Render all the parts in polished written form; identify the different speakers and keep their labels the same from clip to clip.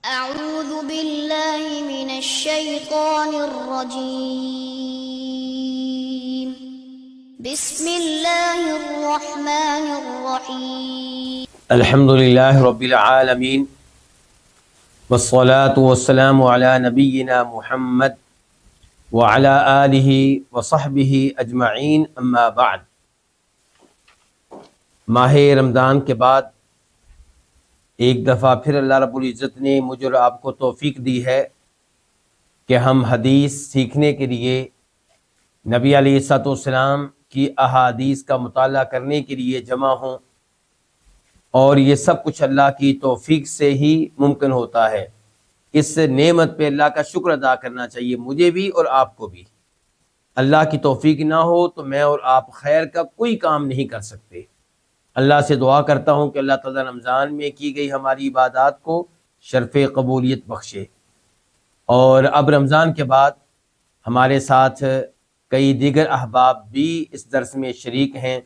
Speaker 1: أعوذ بالله من الشيطان الرجيم. بسم الله الرحمن الرحيم.
Speaker 2: الحمد لله رب العالمين والصلاة والسلام على نبينا محمد وعلى آله وصحبه أجمعين اما بعد. ماہ رمضان کے بعد ایک دفعہ پھر اللہ رب العزت نے مجھے اور آپ کو توفیق دی ہے کہ ہم حدیث سیکھنے کے لیے نبی علیہ الصلوۃ والسلام کی احادیث کا مطالعہ کرنے کے لیے جمع ہوں، اور یہ سب کچھ اللہ کی توفیق سے ہی ممکن ہوتا ہے۔ اس نعمت پہ اللہ کا شکر ادا کرنا چاہیے، مجھے بھی اور آپ کو بھی۔ اللہ کی توفیق نہ ہو تو میں اور آپ خیر کا کوئی کام نہیں کر سکتے۔ اللہ سے دعا کرتا ہوں کہ اللہ تعالیٰ رمضان میں کی گئی ہماری عبادات کو شرف قبولیت بخشے۔ اور اب رمضان کے بعد ہمارے ساتھ کئی دیگر احباب بھی اس درس میں شریک ہیں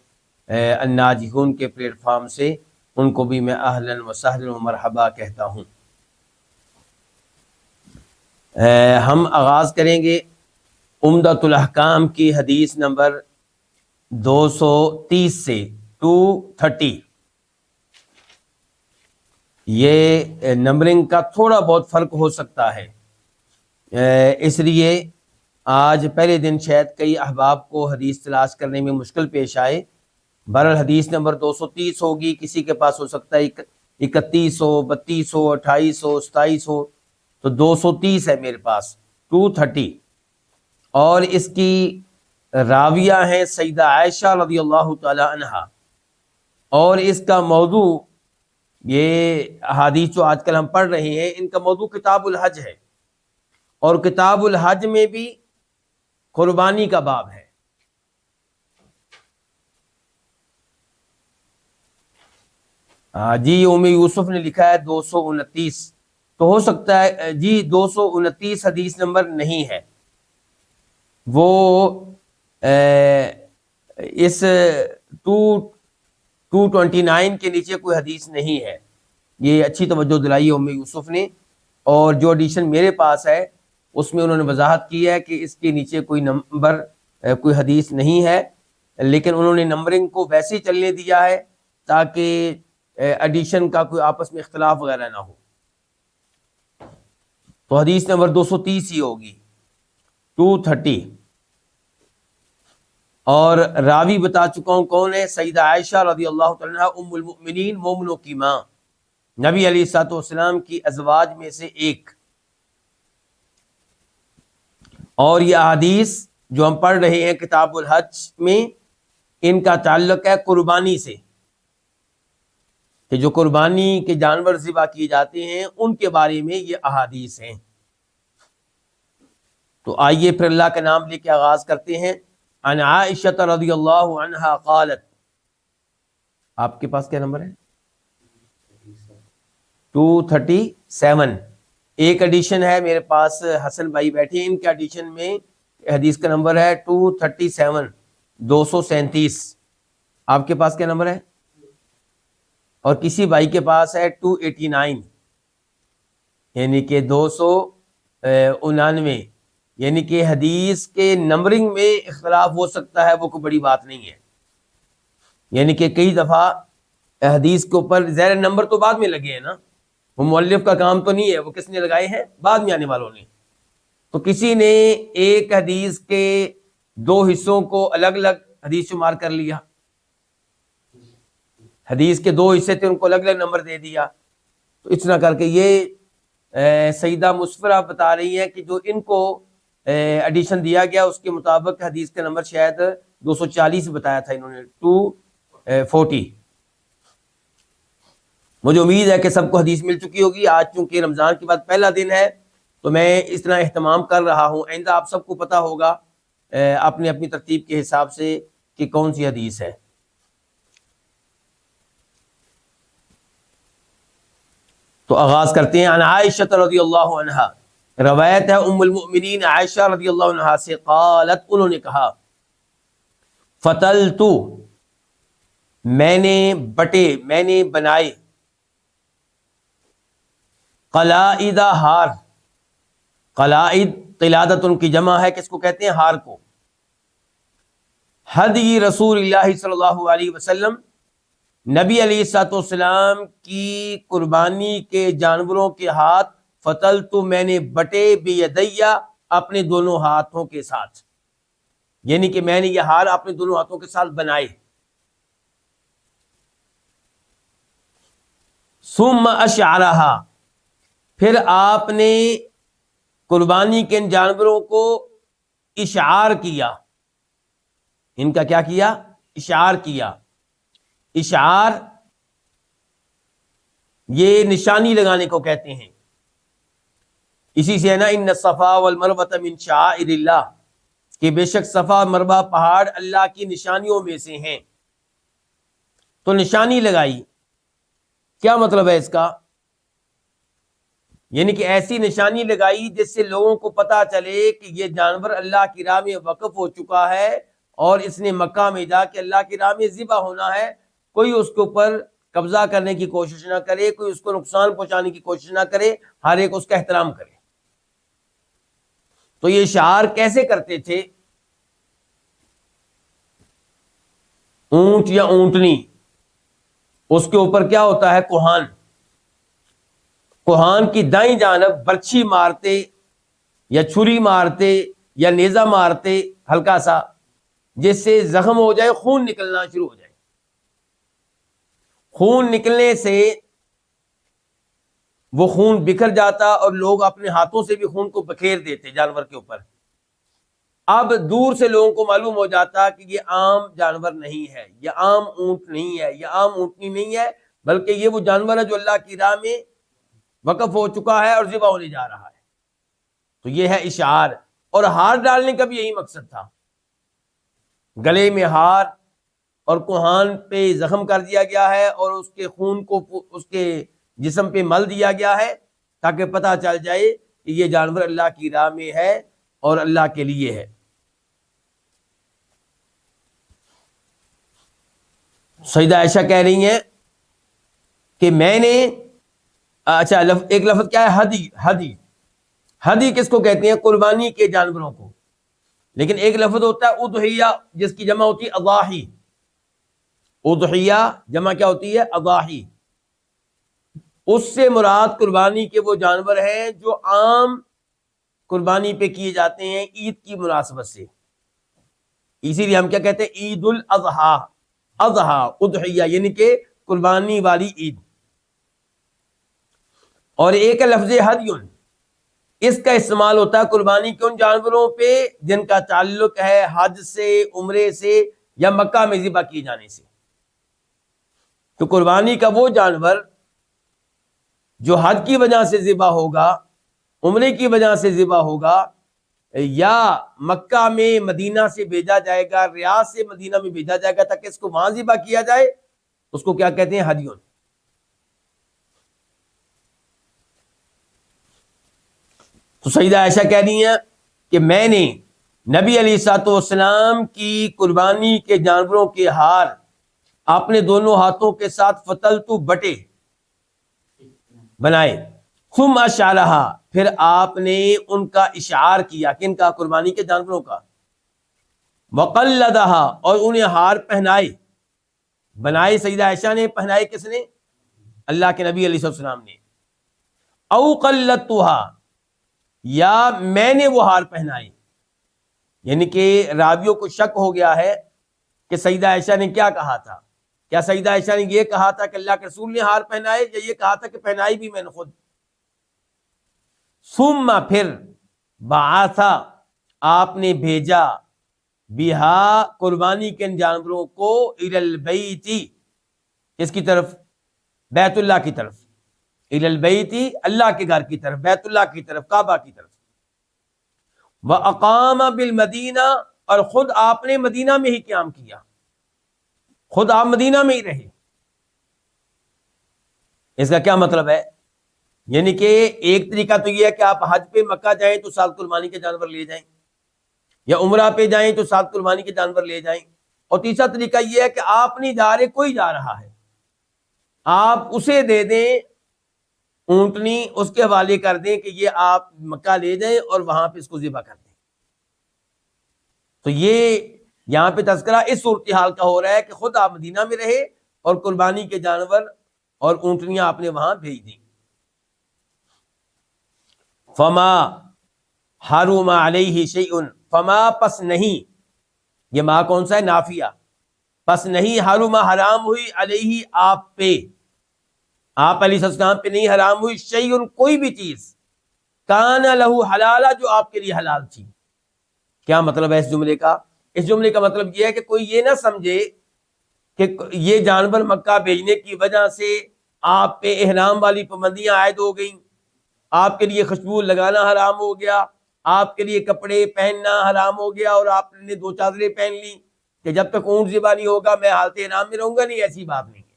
Speaker 2: الناجحون کے پلیٹ فارم سے، ان کو بھی میں اہلاً و سہلاً و مرحبا کہتا ہوں۔ ہم آغاز کریں گے عمدۃ الاحکام کی حدیث نمبر 230 سے 230۔ یہ نمبرنگ کا تھوڑا بہت فرق ہو سکتا ہے، اس لیے آج پہلے دن شاید کئی احباب کو حدیث تلاش کرنے میں مشکل پیش آئے۔ بہرحال حدیث نمبر 230 ہوگی، کسی کے پاس ہو سکتا ہے 31 ہو، 32 ہو، 28 ہو، 27 ہو، تو 230 ہے میرے پاس 230۔ اور اس کی راویہ ہیں سیدہ عائشہ رضی اللہ تعالی عنہا، اور اس کا موضوع، یہ احادیث جو آج کل ہم پڑھ رہے ہیں ان کا موضوع کتاب الحج ہے، اور کتاب الحج میں بھی قربانی کا باب ہے۔ جی ام یوسف نے لکھا ہے 229، تو ہو سکتا ہے جی 229 حدیث نمبر نہیں ہے، وہ اس 229 کے نیچے کوئی حدیث نہیں ہے۔ یہ اچھی توجہ دلائی ہے ام یوسف نے، اور جو ایڈیشن میرے پاس ہے اس میں انہوں نے وضاحت کی ہے کہ اس کے نیچے کوئی نمبر کوئی حدیث نہیں ہے، لیکن انہوں نے نمبرنگ کو ویسے ہی چلنے دیا ہے تاکہ ایڈیشن کا کوئی آپس میں اختلاف وغیرہ نہ ہو۔ تو حدیث نمبر 230 ہی ہوگی 230، اور راوی بتا چکا ہوں کون ہے، سیدہ عائشہ رضی اللہ تعالی عنہا ام المؤمنین، مومنوں کی ماں، نبی علیہ الصلوۃ والسلام کی ازواج میں سے ایک۔ اور یہ احادیث جو ہم پڑھ رہے ہیں کتاب الحج میں، ان کا تعلق ہے قربانی سے، کہ جو قربانی کے جانور ذبح کیے جاتے ہیں ان کے بارے میں یہ احادیث ہیں۔ تو آئیے پھر اللہ کا نام لے کے آغاز کرتے ہیں۔ عن عائشہ رضی اللہ عنہا قالت، آپ کے پاس کیا نمبر ہے؟ 237۔ ایک ایڈیشن ہے میرے پاس، حسن بھائی بیٹھے ہیں، ان کے ایڈیشن میں حدیث کا نمبر ہے 237، 237۔ آپ کے پاس کیا نمبر ہے؟ اور کسی بھائی کے پاس ہے 289، یعنی کہ 299، یعنی کہ حدیث کے نمبرنگ میں اختلاف ہو سکتا ہے، وہ کوئی بڑی بات نہیں ہے۔ یعنی کہ کئی دفعہ حدیث کے اوپر زیر نمبر تو بعد میں لگے ہیں نا، وہ مؤلف کا کام تو نہیں ہے، وہ کس نے لگائے ہیں؟ بعد میں آنے والوں نے۔ تو کسی نے ایک حدیث کے دو حصوں کو الگ الگ حدیث شمار کر لیا، حدیث کے دو حصے تھے ان کو الگ الگ نمبر دے دیا، تو اس طرح کر کے یہ سیدہ مسفرہ بتا رہی ہیں کہ جو ان کو ایڈیشن دیا گیا اس کے مطابق حدیث کا نمبر شاید 240 بتایا تھا انہوں نے، 240۔ مجھے امید ہے کہ سب کو حدیث مل چکی ہوگی۔ آج چونکہ رمضان کے بعد پہلا دن ہے تو میں اس طرح اہتمام کر رہا ہوں، آئندہ آپ سب کو پتہ ہوگا اپنی اپنی ترتیب کے حساب سے کہ کون سی حدیث ہے۔ تو آغاز کرتے ہیں۔ عن عائشہ رضی اللہ عنہا، روایت ہے ام المؤمنین عائشہ رضی اللہ عنہا سے، قالت، انہوں نے کہا، فتلت، میں نے بٹے، میں نے بنائے، قلائد ہار، قلائد قلادت ان کی جمع ہے، کس کو کہتے ہیں؟ ہار کو. ہدی رسول اللہ صلی اللہ علیہ وسلم، نبی علیہ الصلوۃ والسلام کی قربانی کے جانوروں کے ہاتھ، فتلت میں نے بٹے بیدیا اپنے دونوں ہاتھوں کے ساتھ، یعنی کہ میں نے یہ ہار اپنے دونوں ہاتھوں کے ساتھ بنائے. ثم اشعرہا، پھر آپ نے قربانی کے ان جانوروں کو اشعار کیا. ان کا کیا کیا؟ اشعار کیا. اشعار یہ نشانی لگانے کو کہتے ہیں. اسی سے ہے نا ان الصفا والمروۃ من شعائر اللہ، کہ بے شک صفا مروہ پہاڑ اللہ کی نشانیوں میں سے ہیں. تو نشانی لگائی، کیا مطلب ہے اس کا؟ یعنی کہ ایسی نشانی لگائی جس سے لوگوں کو پتا چلے کہ یہ جانور اللہ کی راہ میں وقف ہو چکا ہے اور اس نے مکہ میں جا کے اللہ کی راہ میں ذبح ہونا ہے. کوئی اس کے اوپر قبضہ کرنے کی کوشش نہ کرے، کوئی اس کو نقصان پہنچانے کی کوشش نہ کرے، ہر ایک اس کا احترام کرے. تو یہ شعار کیسے کرتے تھے؟ اونٹ یا اونٹنی، اس کے اوپر کیا ہوتا ہے؟ کوہان. کوہان کی دائیں جانب برچھی مارتے یا چھری مارتے یا نیزہ مارتے ہلکا سا، جس سے زخم ہو جائے، خون نکلنا شروع ہو جائے. خون نکلنے سے وہ خون بکھر جاتا اور لوگ اپنے ہاتھوں سے بھی خون کو بکھیر دیتے جانور کے اوپر. اب دور سے لوگوں کو معلوم ہو جاتا کہ یہ عام جانور نہیں ہے، یہ عام اونٹ نہیں ہے، یہ عام اونٹنی نہیں ہے، بلکہ یہ وہ جانور ہے جو اللہ کی راہ میں وقف ہو چکا ہے اور ذبح ہونے جا رہا ہے. تو یہ ہے اشعار. اور ہار ڈالنے کا بھی یہی مقصد تھا. گلے میں ہار اور کوہان پہ زخم کر دیا گیا ہے اور اس کے خون کو اس کے جسم پہ مل دیا گیا ہے تاکہ پتہ چل جائے کہ یہ جانور اللہ کی راہ میں ہے اور اللہ کے لیے ہے. سیدہ عائشہ کہہ رہی ہیں کہ میں نے اچھا ایک لفظ کیا ہے؟ ہدی. ہدی ہدی کس کو کہتے ہیں؟ قربانی کے جانوروں کو. لیکن ایک لفظ ہوتا ہے اضحیہ، جس کی جمع ہوتی ہے اضاحی. اضحیہ جمع کیا ہوتی ہے؟ اضاحی. اس سے مراد قربانی کے وہ جانور ہیں جو عام قربانی پہ کیے جاتے ہیں عید کی مناسبت سے. اسی لیے ہم کیا کہتے ہیں؟ عید الاضحیٰ. اضحیٰ اضحیہ یعنی کہ قربانی والی عید. اور ایک لفظ ہدیٌ، اس کا استعمال ہوتا ہے قربانی کے ان جانوروں پہ جن کا تعلق ہے حج سے، عمرے سے یا مکہ میں ذبح کیے جانے سے. تو قربانی کا وہ جانور جو حج کی وجہ سے ذبح ہوگا، عمرے کی وجہ سے ذبح ہوگا، یا مکہ میں مدینہ سے بھیجا جائے گا، ریاض سے مدینہ میں بھیجا جائے گا تاکہ اس کو وہاں ذبح کیا جائے، اس کو کیا کہتے ہیں؟ ہدیٌ. تو سیدہ عائشہ کہہ رہی ہیں کہ میں نے نبی علیہ الصلوۃ والسلام کی قربانی کے جانوروں کے ہار اپنے دونوں ہاتھوں کے ساتھ فتلتو بٹے بنائے. ثم اشعرہا، پھر آپ نے ان کا اشعار کیا، کن کا؟ قربانی کے جانوروں کا. وقلدہا، اور انہیں ہار پہنائے. بنائے سیدہ عائشہ نے، پہنائے کس نے؟ اللہ کے نبی علیہ السلام نے. او قلدتہا، یا میں نے وہ ہار پہنائے. یعنی کہ راویوں کو شک ہو گیا ہے کہ سیدہ عائشہ نے کیا کہا تھا. کیا سیدہ عائشہ نے یہ کہا تھا کہ اللہ کے رسول نے ہار پہنائے، یا یہ کہا تھا کہ پہنائی بھی میں نے خود؟ ثم، پھر بعثا، آپ نے بھیجا، بہا، قربانی کے ان جانوروں کو، الی البیت، اس کی طرف؟ بیت اللہ کی طرف. الی البیت، اللہ کے گھر کی طرف، بیت اللہ کی طرف، کعبہ کی طرف. وَأَقَامَ بِالْمَدِینَہ، اور خود آپ نے مدینہ میں ہی قیام کیا، خود آپ مدینہ میں ہی رہے. اس کا کیا مطلب ہے؟ یعنی کہ ایک طریقہ تو یہ ہے کہ آپ حج پہ مکہ جائیں تو ساتھ قربانی کے جانور لے جائیں، یا عمرہ پہ جائیں تو ساتھ قربانی کے جانور لے جائیں. اور تیسرا طریقہ یہ ہے کہ آپ نہیں جا رہے، کوئی جا رہا ہے، آپ اسے دے دیں اونٹنی اس کے حوالے کر دیں کہ یہ آپ مکہ لے جائیں اور وہاں پہ اس کو ذبح کر دیں. تو یہ یہاں پہ تذکرہ اس صورتحال کا ہو رہا ہے کہ خود آپ مدینہ میں رہے اور قربانی کے جانور اور اونٹنیاں آپ نے وہاں بھیج دیں. فما حرم علیہ شیء، فما پس نہیں، یہ ما کون سا ہے؟ نافیہ. پس نہیں، حرم حرام ہوئی، علیہ آپ پہ، آپ علیہ السلام پہ نہیں حرام ہوئی، شیء کوئی بھی چیز، کان لہ حلالا جو آپ کے لیے حلال تھی. کیا مطلب ہے اس جملے کا؟ اس جملے کا مطلب یہ ہے کہ کوئی یہ نہ سمجھے کہ یہ جانور مکہ بھیجنے کی وجہ سے آپ پہ احرام والی پابندیاں عائد ہو گئیں، آپ کے لیے خوشبو لگانا حرام ہو گیا، آپ کے لیے کپڑے پہننا حرام ہو گیا اور آپ نے 2 چادریں پہن لی کہ جب تک اونٹ ذبح نہیں ہوگا میں حالت احرام میں رہوں گا. نہیں، ایسی بات نہیں ہے.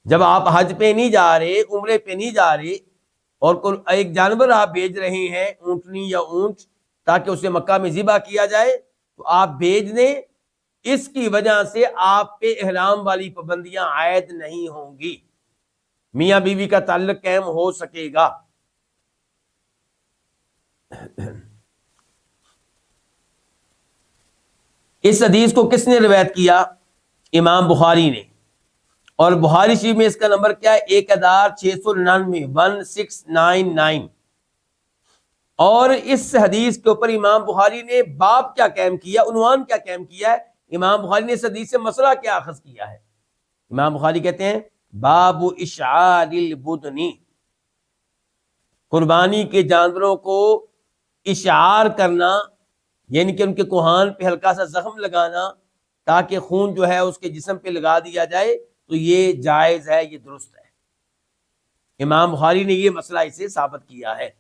Speaker 2: جب آپ حج پہ نہیں جا رہے، عمرے پہ نہیں جا رہے اور ایک جانور آپ بھیج رہے ہیں، اونٹنی یا اونٹ، تاکہ اسے مکہ میں ذبح کیا جائے، تو آپ بھیج دیں. اس کی وجہ سے آپ پہ احرام والی پابندیاں عائد نہیں ہوں گی، میاں بیوی کا تعلق قائم ہو سکے گا. اس حدیث کو کس نے روایت کیا؟ امام بخاری نے. اور بخاری شریف میں اس کا نمبر کیا ہے؟ 1699 1699. اور اس حدیث کے اوپر امام بخاری نے باب کیا قائم کیا، عنوان کیا قائم کیا ہے؟ امام بخاری نے اس حدیث سے مسئلہ کیا اخذ کیا ہے؟ امام بخاری کہتے ہیں باب اشعار البدن، قربانی کے جانوروں کو اشعار کرنا، یعنی کہ ان کے کوہان پہ ہلکا سا زخم لگانا تاکہ خون جو ہے اس کے جسم پہ لگا دیا جائے، تو یہ جائز ہے، یہ درست ہے. امام بخاری نے یہ مسئلہ اسے ثابت کیا ہے.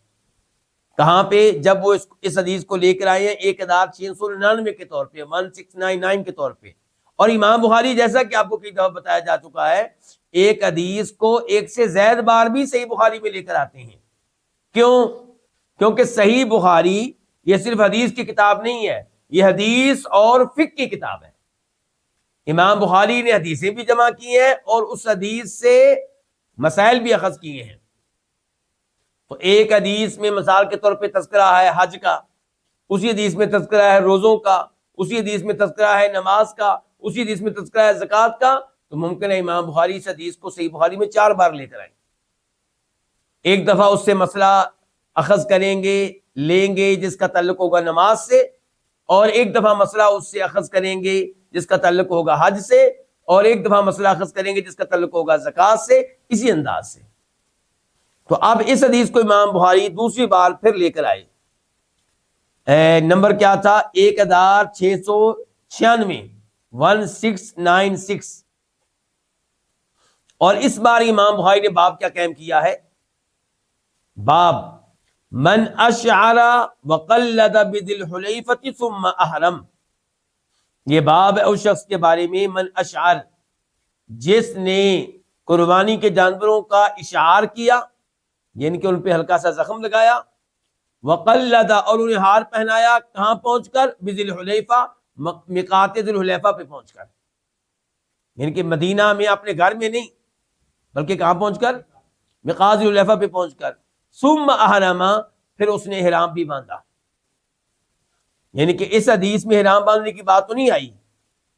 Speaker 2: کہاں پہ؟ جب وہ اس حدیث کو لے کر آئے ہیں 1699 کے طور پہ، 1699 کے طور پہ. اور امام بخاری جیسا کہ آپ کو کئی دفعہ بتایا جا چکا ہے، ایک حدیث کو 1 سے زائد بار بھی صحیح بخاری میں لے کر آتے ہیں. کیوں؟ کیونکہ صحیح بخاری یہ صرف حدیث کی کتاب نہیں ہے، یہ حدیث اور فقہ کی کتاب ہے. امام بخاری نے حدیثیں بھی جمع کی ہیں اور اس حدیث سے مسائل بھی اخذ کیے ہیں. تو ایک حدیث میں مثال کے طور پہ تذکرہ ہے حج کا، اسی حدیث میں تذکرہ ہے روزوں کا، اسی حدیث میں تذکرہ ہے نماز کا، اسی حدیث میں تذکرہ ہے زکوٰۃ کا، تو ممکن ہے امام بخاری اس حدیث کو صحیح بخاری میں 4 بار لے کر آئیں. ایک دفعہ اس سے مسئلہ اخذ کریں گے، لیں گے جس کا تعلق ہوگا نماز سے، اور ایک دفعہ مسئلہ اس سے اخذ کریں گے جس کا تعلق ہوگا حج سے، اور ایک دفعہ مسئلہ اخذ کریں گے جس کا تعلق ہوگا زکوٰۃ سے، اسی انداز سے. تو اب اس حدیث کو امام بخاری دوسری بار پھر لے کر آئے. نمبر کیا تھا؟ 1696 1696. اور اس بار امام بخاری نے باب کیا قائم کیا ہے؟ باب من اشعر وقلد بذی الحلیفۃ ثم احرم. یہ باب ہے اس شخص کے بارے میں، من اشعر، جس نے قربانی کے جانوروں کا اشعار کیا، یعنی کہ ان پہ ہلکا سا زخم لگایا، وقلد، اور انہیں ہار پہنایا، کہاں پہنچ کر؟ بذی الحلیفہ، میقات ذی الحلیفہ پہ پہنچ کر، یعنی کہ مدینہ میں اپنے گھر میں نہیں بلکہ کہاں پہنچ کر؟ میقات ذی الحلیفہ پہ پہنچ کر. ثم احرم، پھر اس نے احرام بھی باندھا. یعنی کہ اس حدیث میں احرام باندھنے کی بات تو نہیں آئی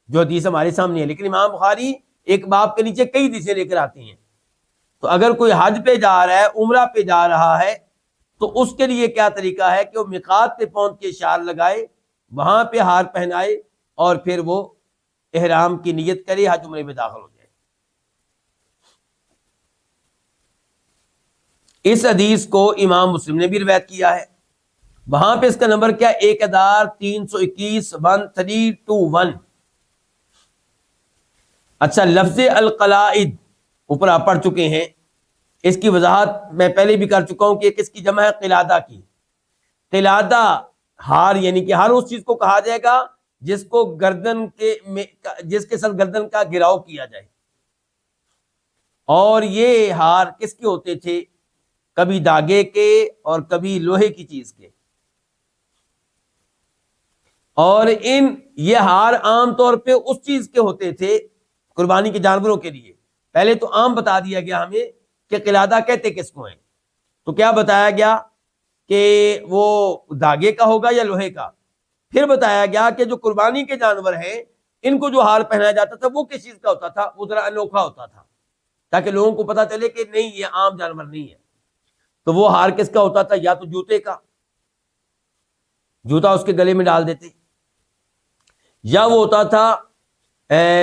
Speaker 2: جو حدیث ہمارے سامنے ہے، لیکن امام بخاری ایک باب کے نیچے کئی حدیثیں لے کر آتے ہیں. تو اگر کوئی حج پہ جا رہا ہے، عمرہ پہ جا رہا ہے، تو اس کے لیے کیا طریقہ ہے کہ وہ میقات پہ پہنچ کے اشعار لگائے، وہاں پہ ہار پہنائے، اور پھر وہ احرام کی نیت کرے، حج عمرے میں داخل ہو جائے. اس حدیث کو امام مسلم نے بھی روایت کیا ہے. وہاں پہ اس کا نمبر کیا؟ 1321 1321. اچھا، لفظ القلائد اوپر آپ پڑھ چکے ہیں، اس کی وضاحت میں پہلے بھی کر چکا ہوں کہ کس کی جمع ہے؟ قلادہ کی. قلادہ ہار، یعنی کہ ہر اس چیز کو کہا جائے گا جس کو جس کے ساتھ گردن کا گھراؤ کیا جائے. اور یہ ہار کس کے ہوتے تھے؟ کبھی دھاگے کے اور کبھی لوہے کی چیز کے. اور یہ ہار عام طور پہ اس چیز کے ہوتے تھے قربانی کے جانوروں کے لیے. پہلے تو عام بتا دیا گیا ہمیں کہ قلادہ کہتے کس کو ہیں؟ تو کیا بتایا گیا کہ وہ دھاگے کا ہوگا یا لوہے کا؟ پھر بتایا گیا کہ جو قربانی کے جانور ہیں ان کو جو ہار پہنایا جاتا تھا وہ کس چیز کا ہوتا تھا؟ وہ ذرا انوکھا ہوتا تھا تاکہ لوگوں کو پتا چلے کہ نہیں یہ عام جانور نہیں ہے. تو وہ ہار کس کا ہوتا تھا؟ یا تو جوتے کا، جوتا اس کے گلے میں ڈال دیتے، یا وہ ہوتا تھا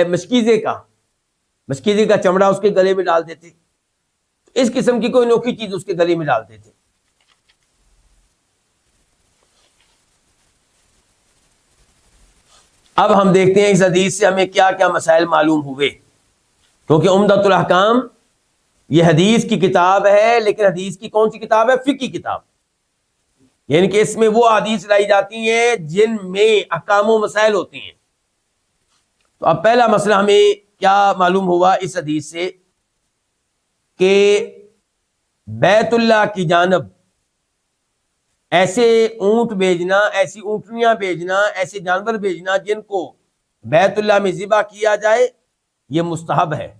Speaker 2: مشکیزے کا، مشکیزے کا چمڑا اس کے گلے میں ڈال دیتے. اس قسم کی کوئی انوکھی چیز اس کے گلے میں ڈال دیتے. اب ہم دیکھتے ہیں اس حدیث سے ہمیں کیا کیا مسائل معلوم ہوئے، کیونکہ عمدۃ الاحکام یہ حدیث کی کتاب ہے، لیکن حدیث کی کون سی کتاب ہے؟ فقہ کی کتاب. یعنی کہ اس میں وہ احادیث لائی جاتی ہیں جن میں احکام و مسائل ہوتے ہیں. تو اب پہلا مسئلہ ہمیں کیا معلوم ہوا اس حدیث سے کہ بیت اللہ کی جانب ایسے اونٹ بھیجنا، ایسی اونٹنیاں بھیجنا، ایسے جانور بھیجنا جن کو بیت اللہ میں ذبح کیا جائے یہ مستحب ہے،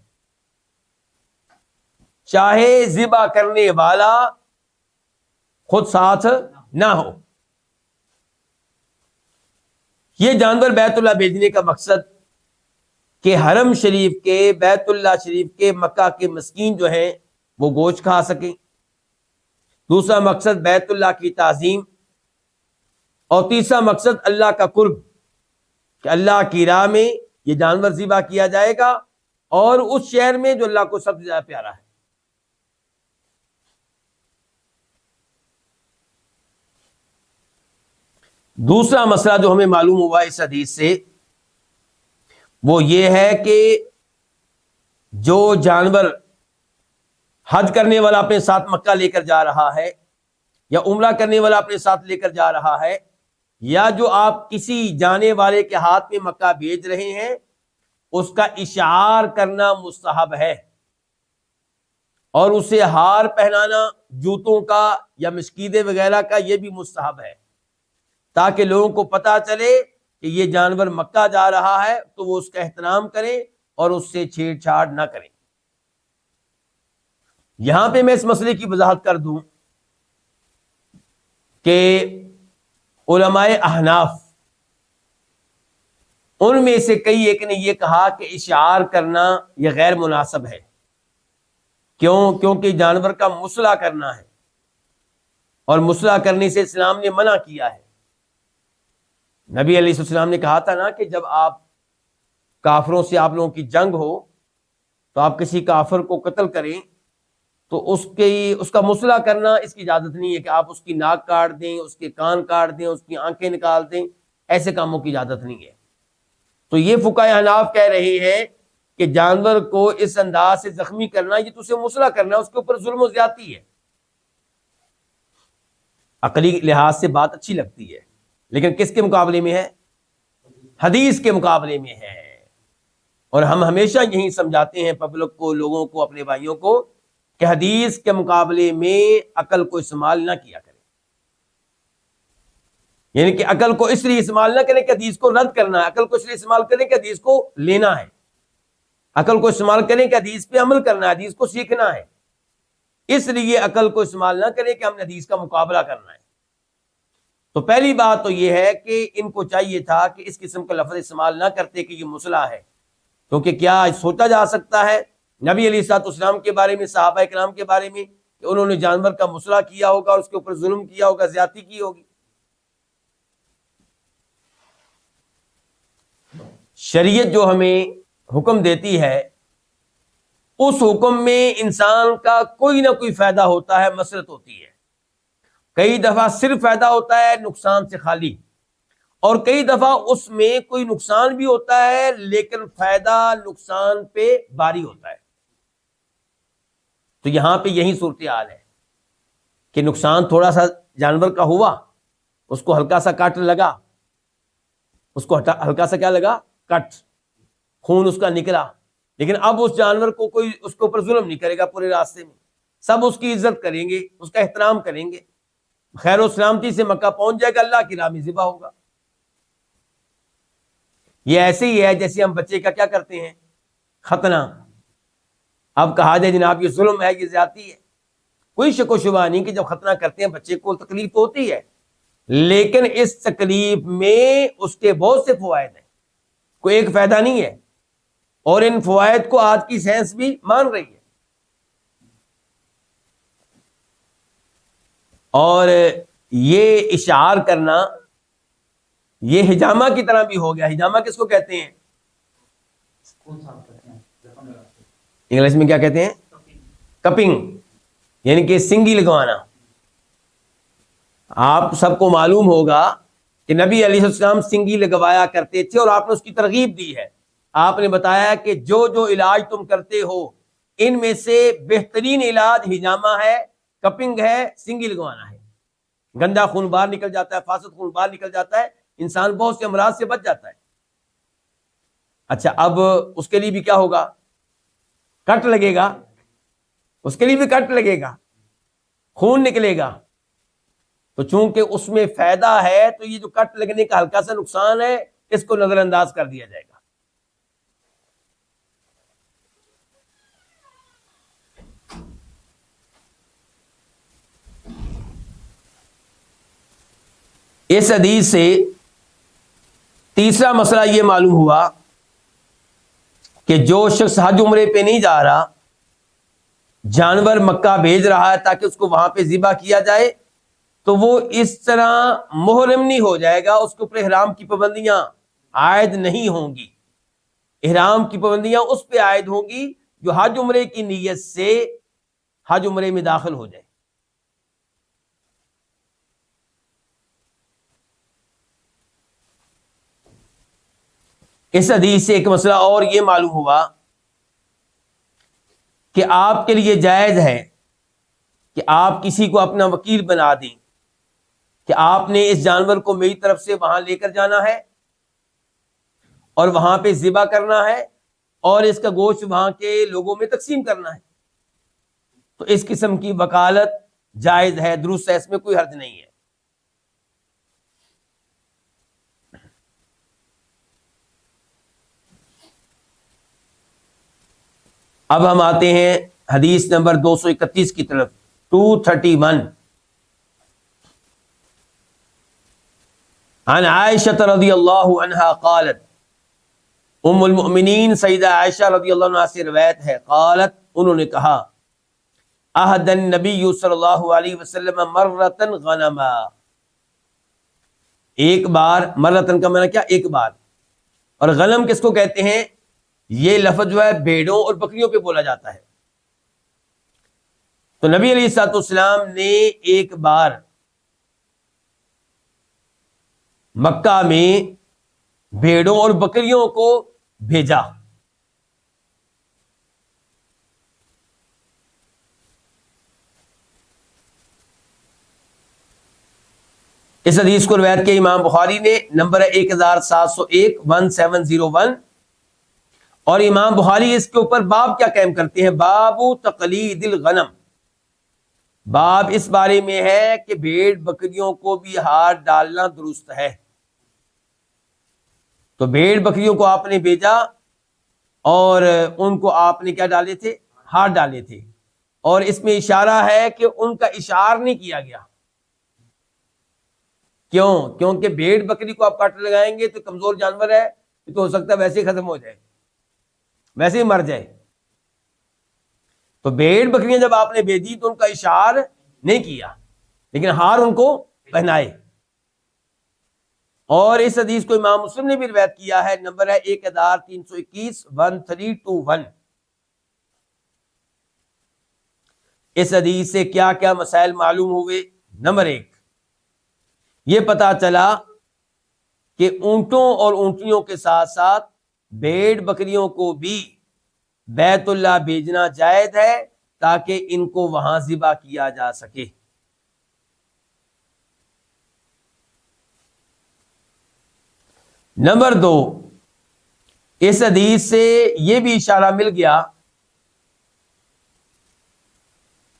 Speaker 2: چاہے ذبح کرنے والا خود ساتھ نہ ہو. یہ جانور بیت اللہ بھیجنے کا مقصد کہ حرم شریف کے، بیت اللہ شریف کے، مکہ کے مسکین جو ہیں وہ گوشت کھا سکیں. دوسرا مقصد بیت اللہ کی تعظیم، اور تیسرا مقصد اللہ کا قرب، کہ اللہ کی راہ میں یہ جانور ذبح کیا جائے گا اور اس شہر میں جو اللہ کو سب سے زیادہ پیارا ہے. دوسرا مسئلہ جو ہمیں معلوم ہوا اس حدیث سے وہ یہ ہے کہ جو جانور حج کرنے والا اپنے ساتھ مکہ لے کر جا رہا ہے، یا عمرہ کرنے والا اپنے ساتھ لے کر جا رہا ہے، یا جو آپ کسی جانے والے کے ہاتھ میں مکہ بھیج رہے ہیں، اس کا اشعار کرنا مستحب ہے، اور اسے ہار پہنانا جوتوں کا یا مشکیدے وغیرہ کا یہ بھی مستحب ہے، تاکہ لوگوں کو پتا چلے کہ یہ جانور مکہ جا رہا ہے تو وہ اس کا احترام کریں اور اس سے چھیڑ چھاڑ نہ کریں. یہاں پہ میں اس مسئلے کی وضاحت کر دوں کہ علماء احناف ان میں سے کئی ایک نے یہ کہا کہ اشعار کرنا یہ غیر مناسب ہے. کیونکہ جانور کا مصلح کرنا ہے، اور مصلح کرنے سے اسلام نے منع کیا ہے. نبی علیہ السلام نے کہا تھا نا کہ جب آپ کافروں سے آپ لوگوں کی جنگ ہو تو آپ کسی کافر کو قتل کریں تو اس کا مصلح کرنا اس کی اجازت نہیں ہے کہ آپ اس کی ناک کاٹ دیں، اس کے کان کاٹ دیں، اس کی آنکھیں نکال دیں. ایسے کاموں کی اجازت نہیں ہے. تو یہ فقہائے احناف کہہ رہے ہیں کہ جانور کو اس انداز سے زخمی کرنا یہ تو اسے مصلح کرنا ہے، اس کے اوپر ظلم و زیادتی ہے. عقلی لحاظ سے بات اچھی لگتی ہے، لیکن کس کے مقابلے میں ہے؟ حدیث کے مقابلے میں ہے. اور ہم ہمیشہ یہی سمجھاتے ہیں پبلک کو، لوگوں کو، اپنے بھائیوں کو کہ حدیث کے مقابلے میں عقل کو استعمال نہ کیا کریں. یعنی کہ عقل کو اس لیے استعمال نہ کریں کہ حدیث کو رد کرنا ہے، عقل کو اس لیے استعمال کریں کہ حدیث کو لینا ہے. عقل کو استعمال کریں کہ حدیث پہ عمل کرنا ہے، حدیث کو سیکھنا ہے. اس لیے عقل کو استعمال نہ کریں کہ ہم نے حدیث کا مقابلہ کرنا ہے. تو پہلی بات تو یہ ہے کہ ان کو چاہیے تھا کہ اس قسم کا لفظ استعمال نہ کرتے کہ یہ مصلح ہے، کیونکہ کیا سوچا جا سکتا ہے نبی علیہ الصلوۃ والسلام کے بارے میں، صحابہ کرام کے بارے میں، کہ انہوں نے جانور کا مصلح کیا ہوگا اور اس کے اوپر ظلم کیا ہوگا، زیادتی کی ہوگی. شریعت جو ہمیں حکم دیتی ہے اس حکم میں انسان کا کوئی نہ کوئی فائدہ ہوتا ہے، مسرت ہوتی ہے. کئی دفعہ صرف فائدہ ہوتا ہے نقصان سے خالی، اور کئی دفعہ اس میں کوئی نقصان بھی ہوتا ہے لیکن فائدہ نقصان پہ باری ہوتا ہے. تو یہاں پہ یہی صورتحال ہے کہ نقصان تھوڑا سا جانور کا ہوا، اس کو ہلکا سا کٹ لگا، اس کو ہلکا سا کیا لگا؟ کٹ، خون اس کا نکلا، لیکن اب اس جانور کو کوئی اس کے اوپر ظلم نہیں کرے گا. پورے راستے میں سب اس کی عزت کریں گے، اس کا احترام کریں گے، خیر و سلامتی سے مکہ پہنچ جائے گا، اللہ کی راہ میں ذبح ہوگا. یہ ایسے ہی ہے جیسے ہم بچے کا کیا کرتے ہیں؟ ختنہ. اب کہا جائے جناب یہ ظلم ہے، یہ زیادتی ہے، کوئی شک و شبہ نہیں کہ جب ختنہ کرتے ہیں بچے کو تکلیف تو ہوتی ہے، لیکن اس تکلیف میں اس کے بہت سے فوائد ہیں، کوئی ایک فائدہ نہیں ہے، اور ان فوائد کو آج کی سائنس بھی مان رہی ہے۔ اور یہ اشعار کرنا یہ حجامہ کی طرح بھی ہو گیا۔ حجامہ کس کو کہتے ہیں؟ انگلش میں کیا کہتے ہیں؟ کپنگ، یعنی کہ سنگی لگوانا۔ آپ سب کو معلوم ہوگا کہ نبی علیہ السلام سنگی لگوایا کرتے تھے، اور آپ نے اس کی ترغیب دی ہے۔ آپ نے بتایا کہ جو جو علاج تم کرتے ہو ان میں سے بہترین علاج حجامہ ہے، کپنگ ہے، سنگی لگوانا ہے۔ گندا خون باہر نکل جاتا ہے، فاسد خون باہر نکل جاتا ہے، انسان بہت سے امراض سے بچ جاتا ہے۔ اچھا، اب اس کے لیے بھی کیا ہوگا؟ کٹ لگے گا، اس کے لیے بھی کٹ لگے گا، خون نکلے گا۔ تو چونکہ اس میں فائدہ ہے تو یہ جو کٹ لگنے کا ہلکا سا نقصان ہے اس کو نظر انداز کر دیا جائے گا۔ اس حدیث سے تیسرا مسئلہ یہ معلوم ہوا کہ جو شخص حج عمرے پہ نہیں جا رہا، جانور مکہ بھیج رہا ہے تاکہ اس کو وہاں پہ ذبح کیا جائے، تو وہ اس طرح محرم نہیں ہو جائے گا، اس کے اوپر احرام کی پابندیاں عائد نہیں ہوں گی۔ احرام کی پابندیاں اس پہ عائد ہوں گی جو حج عمرے کی نیت سے حج عمرے میں داخل ہو جائے۔ اس حدیث سے ایک مسئلہ اور یہ معلوم ہوا کہ آپ کے لیے جائز ہے کہ آپ کسی کو اپنا وکیل بنا دیں کہ آپ نے اس جانور کو میری طرف سے وہاں لے کر جانا ہے اور وہاں پہ ذبح کرنا ہے اور اس کا گوشت وہاں کے لوگوں میں تقسیم کرنا ہے۔ تو اس قسم کی وکالت جائز ہے، درست ہے، اس میں کوئی حرج نہیں ہے۔ اب ہم آتے ہیں حدیث نمبر 231 کی طرف، 231۔ عن عائشہ رضی اللہ عنہا قالت، ام المؤمنین سیدہ عائشہ رضی اللہ عنہ سے روایت ہے، قالت، انہوں نے کہا، عہد النبی صلی اللہ علیہ وسلم مرتن غنما، ایک بار، مرتن کا معنی کیا؟ ایک بار، اور غنم کس کو کہتے ہیں؟ یہ لفظ جو ہے بھیڑوں اور بکریوں پہ بولا جاتا ہے۔ تو نبی علیہ الصلوۃ والسلام نے ایک بار مکہ میں بھیڑوں اور بکریوں کو بھیجا۔ اس حدیث کو روایت کیا امام بخاری نے، نمبر ہے 1701 1701، اور امام بخاری اس کے اوپر باب کیا قائم کرتے ہیں؟ باب تقلید الغنم، باب اس بارے میں ہے کہ بھیڑ بکریوں کو بھی ہار ڈالنا درست ہے۔ تو بھیڑ بکریوں کو آپ نے بھیجا اور ان کو آپ نے کیا ڈالے تھے؟ ہار ڈالے تھے، اور اس میں اشارہ ہے کہ ان کا اشعار نہیں کیا گیا۔ کیوں؟ کیونکہ بھیڑ بکری کو آپ کاٹ لگائیں گے تو کمزور جانور ہے، تو ہو سکتا ہے ویسے ہی ختم ہو جائے، ویسے ہی مر جائے۔ تو بھیڑ بکریاں جب آپ نے بھیجی تو ان کا اشعار نہیں کیا، لیکن ہار ان کو پہنائے۔ اور اس حدیث کو امام مسلم نے بھی روایت کیا ہے، نمبر ہے 1321 1321۔ اس حدیث سے کیا کیا مسائل معلوم ہوئے؟ نمبر 1، یہ پتا چلا کہ اونٹوں اور اونٹنیوں کے ساتھ ساتھ بھیڑ بکریوں کو بھی بیت اللہ بھیجنا جائز ہے تاکہ ان کو وہاں ذبح کیا جا سکے۔ نمبر 2، اس حدیث سے یہ بھی اشارہ مل گیا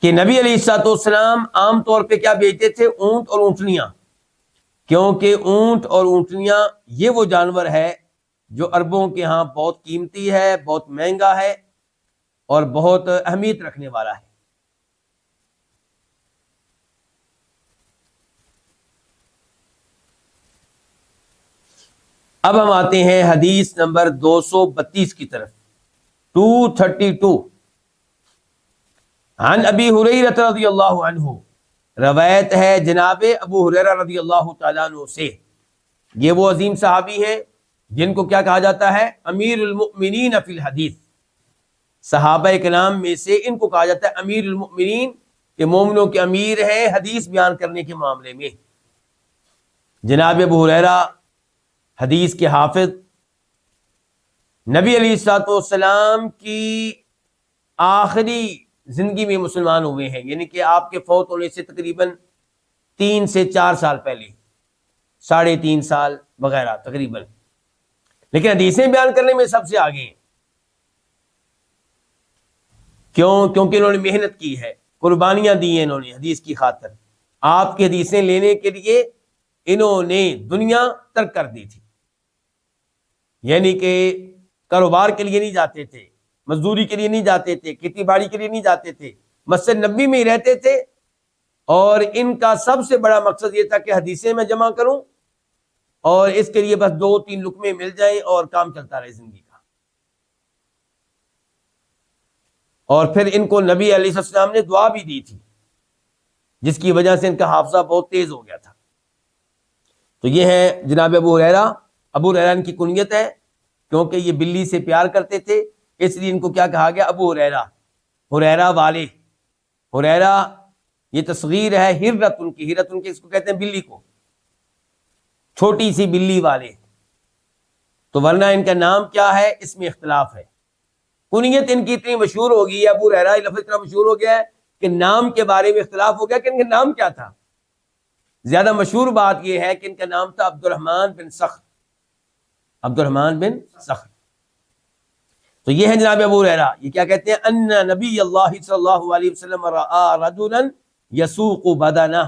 Speaker 2: کہ نبی علیہ الصلوۃ والسلام عام طور پہ کیا بیچتے تھے؟ اونٹ اور اونٹنیاں، کیونکہ اونٹ اور اونٹنیاں یہ وہ جانور ہے جو عربوں کے ہاں بہت قیمتی ہے، بہت مہنگا ہے، اور بہت اہمیت رکھنے والا ہے۔ اب ہم آتے ہیں حدیث نمبر 232 کی طرف، 232۔ عن ابی ہریرہ رضی اللہ عنہ، روایت ہے جناب ابو ہریرہ رضی اللہ تعالیٰ عنہ سے۔ یہ وہ عظیم صحابی ہیں جن کو کیا کہا جاتا ہے؟ امیر المؤمنین فی الحدیث۔ صحابہ کرام میں سے ان کو کہا جاتا ہے امیر المؤمنین، کہ مومنوں کے امیر ہیں حدیث بیان کرنے کے معاملے میں۔ جناب ابو ہریرہ حدیث کے حافظ، نبی علیہ الصلوۃ والسلام کی آخری زندگی میں مسلمان ہوئے ہیں، یعنی کہ آپ کے فوت ہونے سے تقریباً 3 سے 4 سال پہلے، 3.5 سال وغیرہ تقریباً، لیکن حدیثیں بیان کرنے میں سب سے آگے ہیں۔ کیوں؟ کیونکہ انہوں نے محنت کی ہے، قربانیاں دی ہیں انہوں نے حدیث کی خاطر۔ آپ کی حدیثیں لینے کے لیے انہوں نے دنیا ترک کر دی تھی، یعنی کہ کاروبار کے لیے نہیں جاتے تھے، مزدوری کے لیے نہیں جاتے تھے، کھیتی باڑی کے لیے نہیں جاتے تھے، مسجد نبوی میں ہی رہتے تھے، اور ان کا سب سے بڑا مقصد یہ تھا کہ حدیثیں میں جمع کروں اور اس کے لیے بس 2-3 لقمے مل جائیں اور کام چلتا رہے زندگی کا۔ اور پھر ان کو نبی علیہ السلام نے دعا بھی دی تھی، جس کی وجہ سے ان کا حافظہ بہت تیز ہو گیا تھا۔ تو یہ ہے جناب ابو ہریرہ۔ ابو ہریرہ ان کی کنیت ہے، کیونکہ یہ بلی سے پیار کرتے تھے، اس لیے ان کو کیا کہا گیا؟ ابو ہریرہ، ہریرہ والے۔ ہریرہ یہ تصغیر ہے ہرتن کی، ہرتن کی اس کو کہتے ہیں بلی کو، چھوٹی سی بلی والے۔ تو ورنہ ان کا نام کیا ہے اس میں اختلاف ہے۔ کنیت ان کی اتنی مشہور ہو گئی ہے، ابو ہریرہ لفظ اتنا مشہور ہو گیا ہے کہ نام کے بارے میں اختلاف ہو گیا کہ ان کا نام کیا تھا۔ زیادہ مشہور بات یہ ہے کہ ان کا نام تھا عبد الرحمن بن صخر، عبد الرحمن بن صخر۔ تو یہ ہے جناب ابو ہریرہ، یہ کیا کہتے ہیں؟ ان نبی اللہ صلی اللہ علیہ وسلم رأى رجلا یسوق بدنہ،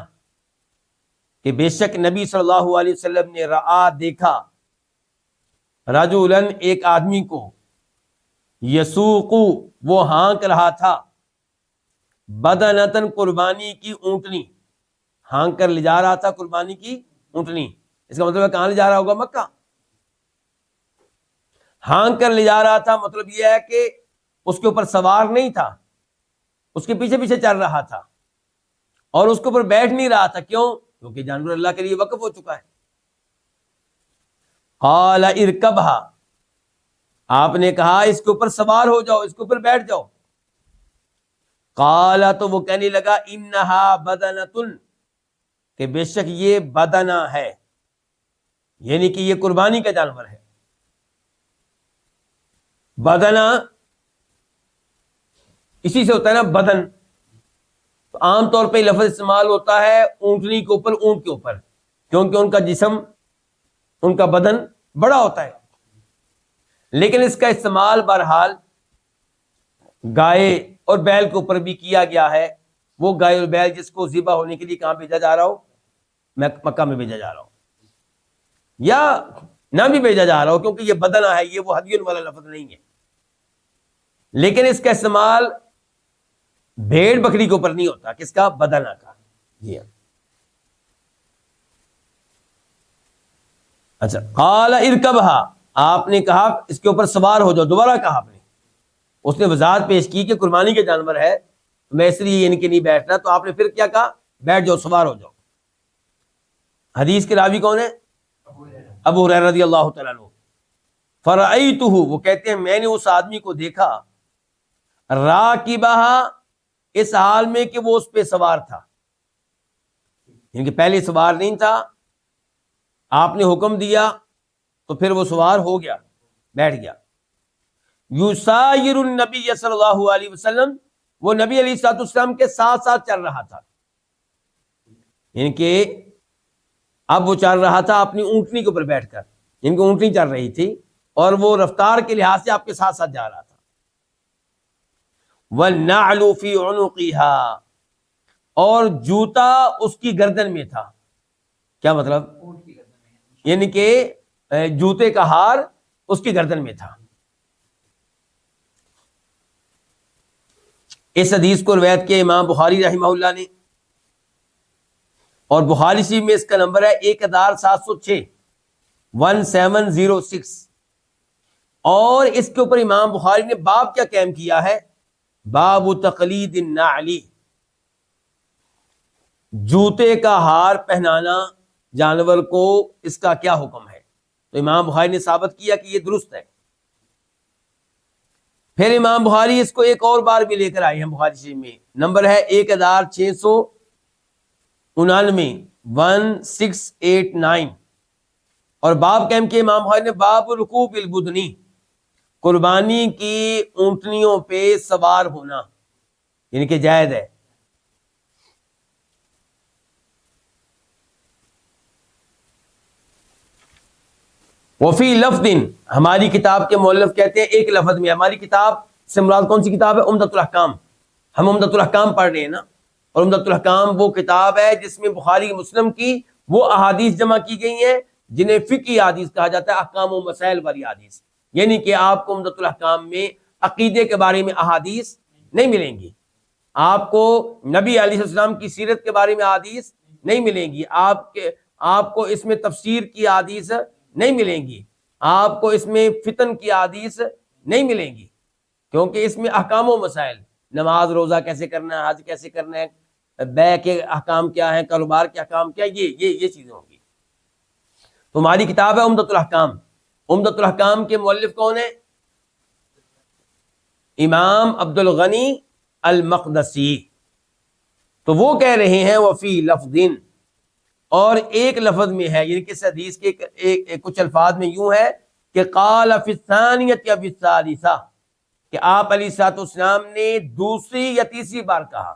Speaker 2: کہ بے شک نبی صلی اللہ علیہ وسلم نے رأى دیکھا، رجلا ایک آدمی کو، یسوق وہ ہانک رہا تھا، بدنتن قربانی کی اونٹنی، ہانک کر لے جا رہا تھا قربانی کی اونٹنی۔ اس کا مطلب ہے کہاں لے جا رہا ہوگا؟ مکہ۔ ہانک کر لے جا رہا تھا مطلب یہ ہے کہ اس کے اوپر سوار نہیں تھا، اس کے پیچھے پیچھے چل رہا تھا، اور اس کے اوپر بیٹھ نہیں رہا تھا۔ کیوں؟ کیونکہ جانور اللہ کے لیے وقف ہو چکا ہے۔ قال ارکبھا، آپ نے کہا اس کے اوپر سوار ہو جاؤ، اس کے اوپر بیٹھ جاؤ۔ قال، تو وہ کہنے لگا، انہا بدنتن، کہ بے شک یہ بدنہ ہے، یعنی کہ یہ قربانی کا جانور ہے۔ بدنہ اسی سے ہوتا ہے نا بدن، تو عام طور پہ لفظ استعمال ہوتا ہے اونٹنی کے اوپر، اونٹ کے اوپر، کیونکہ ان کا جسم، ان کا بدن بڑا ہوتا ہے۔ لیکن اس کا استعمال بہرحال گائے اور بیل کے اوپر بھی کیا گیا ہے۔ وہ گائے اور بیل جس کو ذبح ہونے کے لیے کہاں بھیجا جا رہا ہو؟ مکہ میں بھیجا جا رہا ہو، یا نہ بھی بھیجا جا رہا ہو، کیونکہ یہ بدنہ ہے، یہ وہ ہدیوں والا لفظ نہیں ہے۔ لیکن اس کا استعمال بھیڑ بکری کے اوپر نہیں ہوتا، کس کا؟ بدنہ کا۔ جی ہاں، اچھا۔ قال ارکبھا، آپ نے کہا اس کے اوپر سوار ہو جاؤ، دوبارہ کہا آپ نے۔ اس نے وضاحت پیش کی کہ قربانی کے جانور ہے، میں اس لیے ان کے نہیں بیٹھ رہا، تو آپ نے پھر کیا کہا؟ بیٹھ جاؤ، سوار ہو جاؤ۔ حدیث کے راوی کون ہے؟ ابو ہریرہ رضی اللہ تعالیٰ عنہ۔ فرأیتہ، وہ کہتے ہیں میں نے اس آدمی کو دیکھا، راکبھا، اس حال میں کہ وہ اس پہ سوار تھا، یعنی کہ پہلے سوار نہیں تھا، آپ نے حکم دیا تو پھر وہ سوار ہو گیا، بیٹھ گیا۔ یسایر النبی صلی اللہ علیہ وسلم، وہ نبی علیہ الصلوۃ والسلام کے ساتھ ساتھ چل رہا تھا، یعنی کہ اب وہ چل رہا تھا اپنی اونٹنی کے اوپر بیٹھ کر، ان کی اونٹنی چل رہی تھی اور وہ رفتار کے لحاظ سے آپ کے ساتھ ساتھ جا رہا تھا۔ وَالنَّعْلُ فِي عُنُقِهَا، اور جوتا اس کی گردن میں تھا۔ کیا مطلب؟ یعنی کہ جوتے کا ہار اس کی گردن میں تھا۔ اس حدیث کو روایت کیا امام بخاری رحمہ اللہ نے، اور بخاری شریف میں اس کا نمبر ہے 1706 1706، اور اس کے اوپر امام بخاری نے باب کیا قائم کیا ہے؟ باب تقلید النعلی، جوتے کا ہار پہنانا جانور کو، اس کا کیا حکم ہے؟ تو امام بخاری نے ثابت کیا کہ یہ درست ہے۔ پھر امام بخاری اس کو ایک اور بار بھی لے کر آئے ہیں بخاری شریف میں، نمبر ہے 1699 1689، اور باب قائم کیا امام بخاری نے باب رکوب البدنی، قربانی کی اونٹنیوں پہ سوار ہونا، یعنی کہ جائز ہے۔ وفی لفظ، ہماری کتاب کے مؤلف کہتے ہیں ایک لفظ میں، ہماری کتاب سے مراد کون سی کتاب ہے؟ عمدۃ الاحکام، ہم عمدۃ الاحکام پڑھ رہے ہیں نا، اور عمدۃ الاحکام وہ کتاب ہے جس میں بخاری مسلم کی وہ احادیث جمع کی گئی ہیں جنہیں فقہی احادیث کہا جاتا ہے، احکام و مسائل والی احادیث، یعنی کہ آپ کو عمدۃ الاحکام میں عقیدے کے بارے میں احادیث نہیں ملیں گی، آپ کو نبی علیہ السلام کی سیرت کے بارے میں احادیث نہیں ملیں گی، آپ کو اس میں تفسیر کی احادیث نہیں ملیں گی، آپ کو اس میں فتن کی احادیث نہیں ملیں گی، کیونکہ اس میں احکام و مسائل، نماز روزہ کیسے کرنا ہے، حج کیسے کرنا ہے، بیع کے احکام کیا ہیں، کاروبار کے احکام کیا، یہ چیزیں ہوں گی۔ تو ہماری کتاب ہے عمدۃ الاحکام۔ عمدۃ الاحکام کے مؤلف کون ہیں؟ امام عبد الغنی المقدسی۔ تو وہ کہہ رہے ہیں وفی لفظ، اور ایک لفظ میں ہے، یعنی کہ اس حدیث کے کچھ الفاظ میں یوں ہے کہ قال فی الثانیۃ فی الثالثہ، کہ آپ علیہ الصلوۃ والسلام نے دوسری یا تیسری بار کہا۔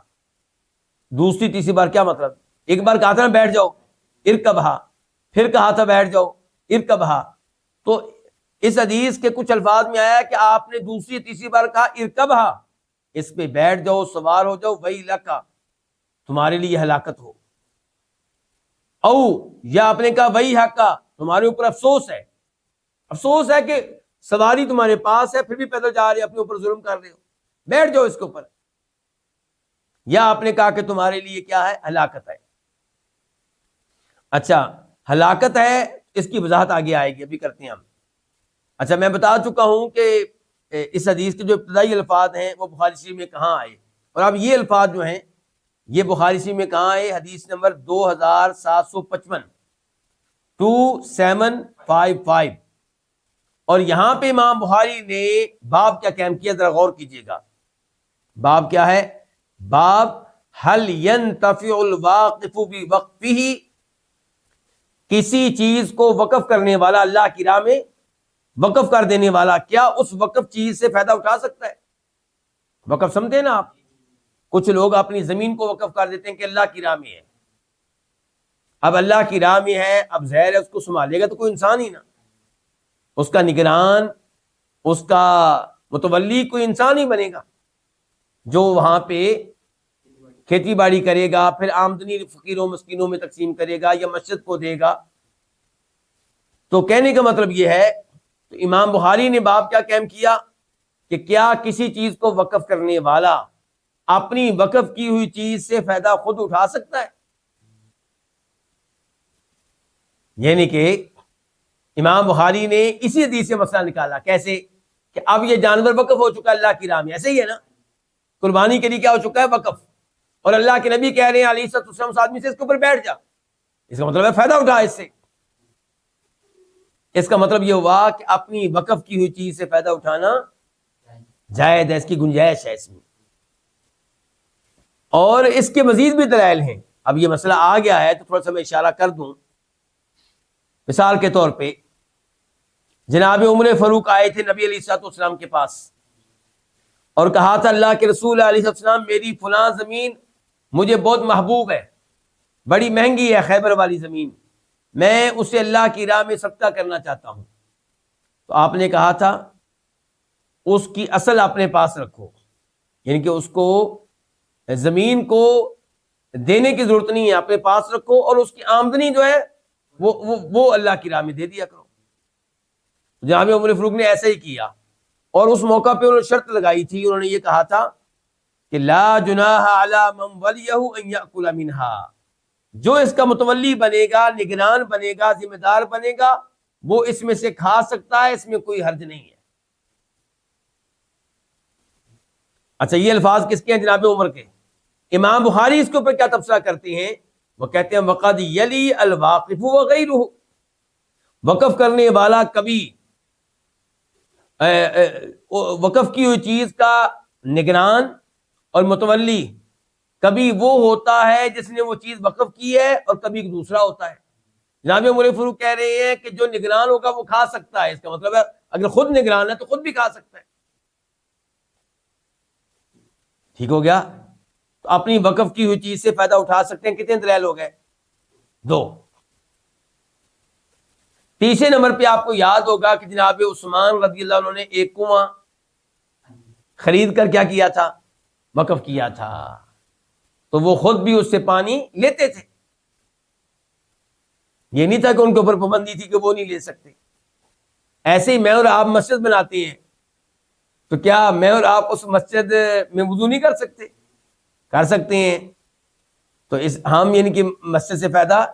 Speaker 2: دوسری تیسری بار کیا مطلب؟ ایک بار کہا تھا نا بیٹھ جاؤ ارکبھا، پھر کہا تھا بیٹھ جاؤ ارکبھا، تو اس حدیث کے کچھ الفاظ میں آیا کہ آپ نے دوسری تیسری بار کہا ارکبھا، اس پہ بیٹھ جاؤ، سوار ہو جاؤ، وہی لکا، تمہارے لیے ہلاکت ہو، او یا آپ نے کہا وہی حقا، تمہارے اوپر افسوس ہے، افسوس ہے کہ سواری تمہارے پاس ہے پھر بھی پیدل جا رہے ہو، اپنے اوپر ظلم کر رہے ہو، بیٹھ جاؤ اس کے اوپر، یا آپ نے کہا کہ تمہارے لیے کیا ہے؟ ہلاکت ہے۔ اچھا، ہلاکت ہے، اس کی وضاحت آگے آئے گی، ابھی کرتے ہیں ہم۔ اچھا، میں بتا چکا ہوں کہ اس حدیث کے جو ابتدائی الفاظ ہیں وہ بخاری شریف میں کہاں آئے، اور اب یہ الفاظ جو ہیں یہ بخاری شریف میں کہاں آئے؟ حدیث نمبر 2755 2755، اور یہاں پہ امام بخاری نے باب کیا قائم کیا، ذرا غور کیجئے گا۔ باب کیا ہے؟ باب هل ينتفع الواقف بوقفه، کسی چیز کو وقف کرنے والا، اللہ کی راہ میں وقف کر دینے والا، کیا اس وقف چیز سے فائدہ اٹھا سکتا ہے؟ وقف سمجھتے ہیں نا آپ؟ کچھ لوگ اپنی زمین کو وقف کر دیتے ہیں کہ اللہ کی راہ میں ہے، اب اللہ کی راہ میں ہے، اب ظاہر ہے اس کو سنبھالے گا تو کوئی انسان ہی نا، اس کا نگران، اس کا متولی کوئی انسان ہی بنے گا جو وہاں پہ کھیتی باڑی کرے گا، پھر آمدنی فقیروں مسکینوں میں تقسیم کرے گا یا مسجد کو دے گا۔ تو کہنے کا مطلب یہ ہے، تو امام بخاری نے باب کیا قائم کیا کہ کیا کسی چیز کو وقف کرنے والا اپنی وقف کی ہوئی چیز سے فائدہ خود اٹھا سکتا ہے؟ یعنی کہ امام بخاری نے اسی حدیث سے مسئلہ نکالا، کیسے کہ اب یہ جانور وقف ہو چکا ہے اللہ کی راہ میں، ایسے ہی ہے نا، قربانی کے لیے کیا ہو چکا ہے؟ وقف، اور اللہ کے نبی کہہ رہے ہیں علیہ الصلوۃ والسلام اس آدمی سے اس کے اوپر بیٹھ جا، اس کا مطلب ہے فائدہ اٹھا اس سے، اس کا مطلب یہ ہوا کہ اپنی وقف کی ہوئی چیز سے فائدہ اٹھانا جائز ہے، اس کی گنجائش ہے اس میں، اور اس کے مزید بھی دلائل ہیں۔ اب یہ مسئلہ آ گیا ہے تو تھوڑا سا میں اشارہ کر دوں۔ مثال کے طور پہ جناب عمر فاروق آئے تھے نبی علیہ الصلوۃ والسلام کے پاس اور کہا تھا اللہ کے رسول علیہ الصلوۃ والسلام میری فلاں زمین مجھے بہت محبوب ہے، بڑی مہنگی ہے، خیبر والی زمین، میں اسے اللہ کی راہ میں صدقہ کرنا چاہتا ہوں۔ تو آپ نے کہا تھا اس کی اصل اپنے پاس رکھو، یعنی کہ اس کو زمین کو دینے کی ضرورت نہیں ہے، اپنے پاس رکھو، اور اس کی آمدنی جو ہے وہ اللہ کی راہ میں دے دیا کرو۔ جناب عمر فاروق نے ایسا ہی کیا، اور اس موقع پہ انہوں نے شرط لگائی تھی، انہوں نے یہ کہا تھا کہ لا جناح علی من ولیہ ان یأکل منہا، جو اس کا متولی بنے گا، نگران بنے گا، ذمہ دار بنے گا، وہ اس میں سے کھا سکتا ہے، اس میں کوئی حرج نہیں ہے۔ اچھا، یہ الفاظ کس کے ہیں؟ جناب عمر کے۔ امام بخاری اس کے اوپر کیا تبصرہ کرتے ہیں؟ وہ کہتے ہیں وقد یلی الواقف وغیرہ، وقف کرنے والا کبھی وقف کی ہوئی چیز کا نگران اور متولی کبھی وہ ہوتا ہے جس نے وہ چیز وقف کی ہے، اور کبھی دوسرا ہوتا ہے۔ جناب عمر فاروق کہہ رہے ہیں کہ جو نگران ہوگا وہ کھا سکتا ہے، اس کا مطلب ہے اگر خود نگران ہے تو خود بھی کھا سکتا ہے۔ ٹھیک ہو گیا؟ تو اپنی وقف کی ہوئی چیز سے فائدہ اٹھا سکتے ہیں۔ کتنے دلائل ہو گئے؟ 2۔ تیسرے نمبر پہ آپ کو یاد ہوگا کہ جناب عثمان رضی اللہ عنہ نے ایک کنواں خرید کر کیا کیا تھا؟ وقف کیا تھا، تو وہ خود بھی اس سے پانی لیتے تھے۔ یہ نہیں تھا کہ ان کے اوپر پابندی تھی کہ وہ نہیں لے سکتے۔ ایسے ہی میں اور آپ مسجد بناتے ہیں، تو کیا میں اور آپ اس مسجد میں وضو نہیں کر سکتے؟ کر سکتے ہیں۔ تو ہم یعنی کہ مسجد سے فائدہ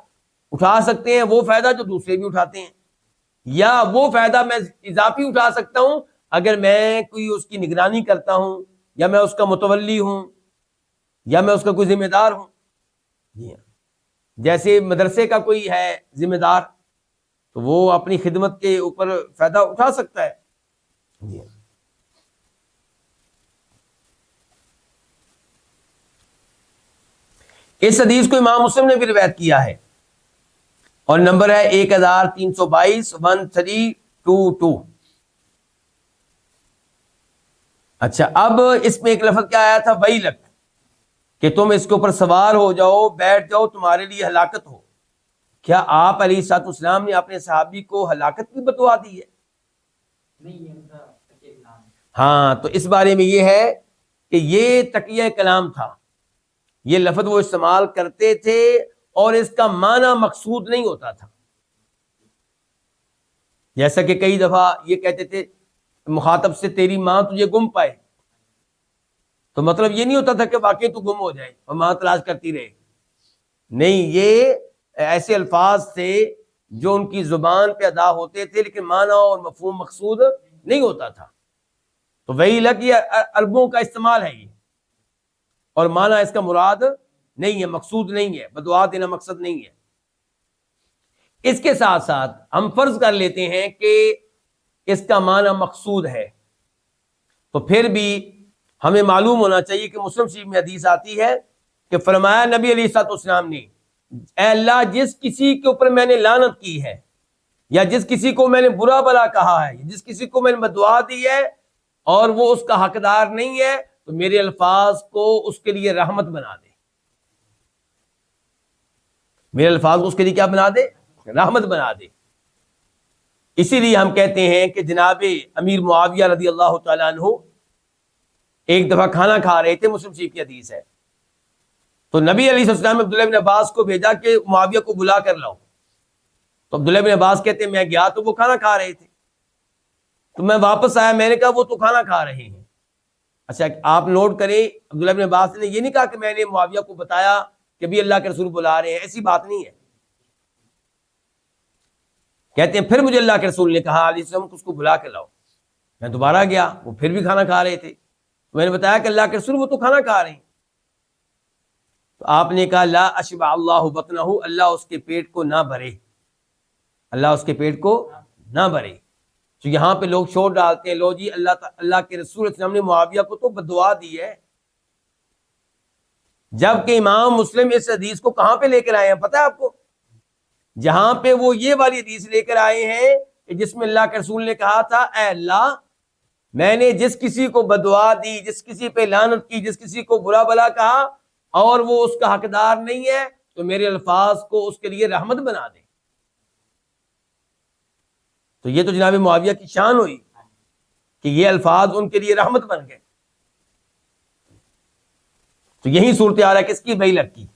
Speaker 2: اٹھا سکتے ہیں، وہ فائدہ جو دوسرے بھی اٹھاتے ہیں، یا وہ فائدہ میں اضافی اٹھا سکتا ہوں اگر میں کوئی اس کی نگرانی کرتا ہوں، یا میں اس کا متولی ہوں، یا میں اس کا کوئی ذمہ دار ہوں۔ جی ہاں، جیسے مدرسے کا کوئی ہے ذمہ دار، تو وہ اپنی خدمت کے اوپر فائدہ اٹھا سکتا ہے۔ جی ہاں، اس حدیث کو امام مسلم نے بھی روایت کیا ہے، اور نمبر ہے 1322 1322۔ اچھا، اب اس میں ایک لفظ کیا آیا تھا؟ ویلک، کہ تم اس کے اوپر سوار ہو جاؤ، بیٹھ جاؤ، تمہارے لیے ہلاکت ہو۔ کیا آپ علیہ الصلوۃ والسلام نے اپنے صحابی کو ہلاکت کی بدعا دی ہے؟ ہاں، تو اس بارے میں یہ ہے کہ یہ تقیہ کلام تھا، یہ لفظ وہ استعمال کرتے تھے اور اس کا معنی مقصود نہیں ہوتا تھا۔ جیسا کہ کئی دفعہ یہ کہتے تھے مخاطب سے تیری ماں تجھے گم پائے، تو مطلب یہ نہیں ہوتا تھا کہ واقعی تو گم ہو جائے اور ماں تلاش کرتی رہے۔ نہیں، یہ ایسے الفاظ تھے جو ان کی زبان پہ ادا ہوتے تھے، لیکن معنی اور مفہوم مقصود نہیں ہوتا تھا۔ تو وہی لگ یہ عربوں کا استعمال ہے، یہ اور معنی اس کا مراد نہیں ہے، مقصود نہیں ہے، بدعا دینا مقصد نہیں ہے۔ اس کے ساتھ ساتھ ہم فرض کر لیتے ہیں کہ اس کا معنی مقصود ہے، تو پھر بھی ہمیں معلوم ہونا چاہیے کہ مسلم شریف میں حدیث آتی ہے کہ فرمایا نبی علیہ الصلوۃ والسلام نے، اے اللہ، جس کسی کے اوپر میں نے لعنت کی ہے، یا جس کسی کو میں نے برا بلا کہا ہے، جس کسی کو میں نے بددعا دی ہے اور وہ اس کا حقدار نہیں ہے، تو میرے الفاظ کو اس کے لیے رحمت بنا دے۔ میرے الفاظ کو اس کے لیے کیا بنا دے؟ رحمت بنا دے۔ اسی لیے ہم کہتے ہیں کہ جناب امیر معاویہ رضی اللہ تعالیٰ عنہ ایک دفعہ کھانا کھا رہے تھے، مسلم شریف کی حدیث ہے، تو نبی علیہ السلام نے عبداللہ بن عباس کو بھیجا کہ معاویہ کو بلا کر لاؤ۔ تو عبداللہ بن عباس کہتے ہیں میں گیا تو وہ کھانا کھا رہے تھے، تو میں واپس آیا، میں نے کہا وہ تو کھانا کھا رہے ہیں۔ اچھا، آپ نوٹ کریں، عبداللہ بن عباس نے یہ نہیں کہا کہ میں نے معاویہ کو بتایا کہ بھی اللہ کے رسول بلا رہے ہیں، ایسی بات نہیں ہے۔ کہتے ہیں پھر مجھے اللہ کے رسول نے کہا علیہ السلام اس کو بلا کے لاؤ، میں دوبارہ گیا، وہ پھر بھی کھانا کھا رہے تھے، میں نے بتایا کہ اللہ کے رسول وہ تو کھانا کھا رہے ہیں۔ تو آپ نے کہا لا اشبع اللہ بطنہ، اللہ اس کے پیٹ کو نہ بھرے، اللہ اس کے پیٹ کو نہ بھرے۔ تو یہاں پہ لوگ شور ڈالتے ہیں، لو جی اللہ کے رسول صلی اللہ علیہ وسلم نے معاویہ کو تو بددعا دی ہے، جبکہ امام مسلم اس حدیث کو کہاں پہ لے کر آئے ہیں پتہ ہے آپ کو؟ جہاں پہ وہ یہ والی حدیث لے کر آئے ہیں کہ جس میں اللہ کے رسول نے کہا تھا اے اللہ، میں نے جس کسی کو بددعا دی، جس کسی پہ لعنت کی، جس کسی کو برا بلا کہا اور وہ اس کا حقدار نہیں ہے، تو میرے الفاظ کو اس کے لیے رحمت بنا دے۔ تو یہ تو جناب معاویہ کی شان ہوئی کہ یہ الفاظ ان کے لیے رحمت بن گئے۔ تو یہی صورتحال ہے کس کی؟ بیلک کی۔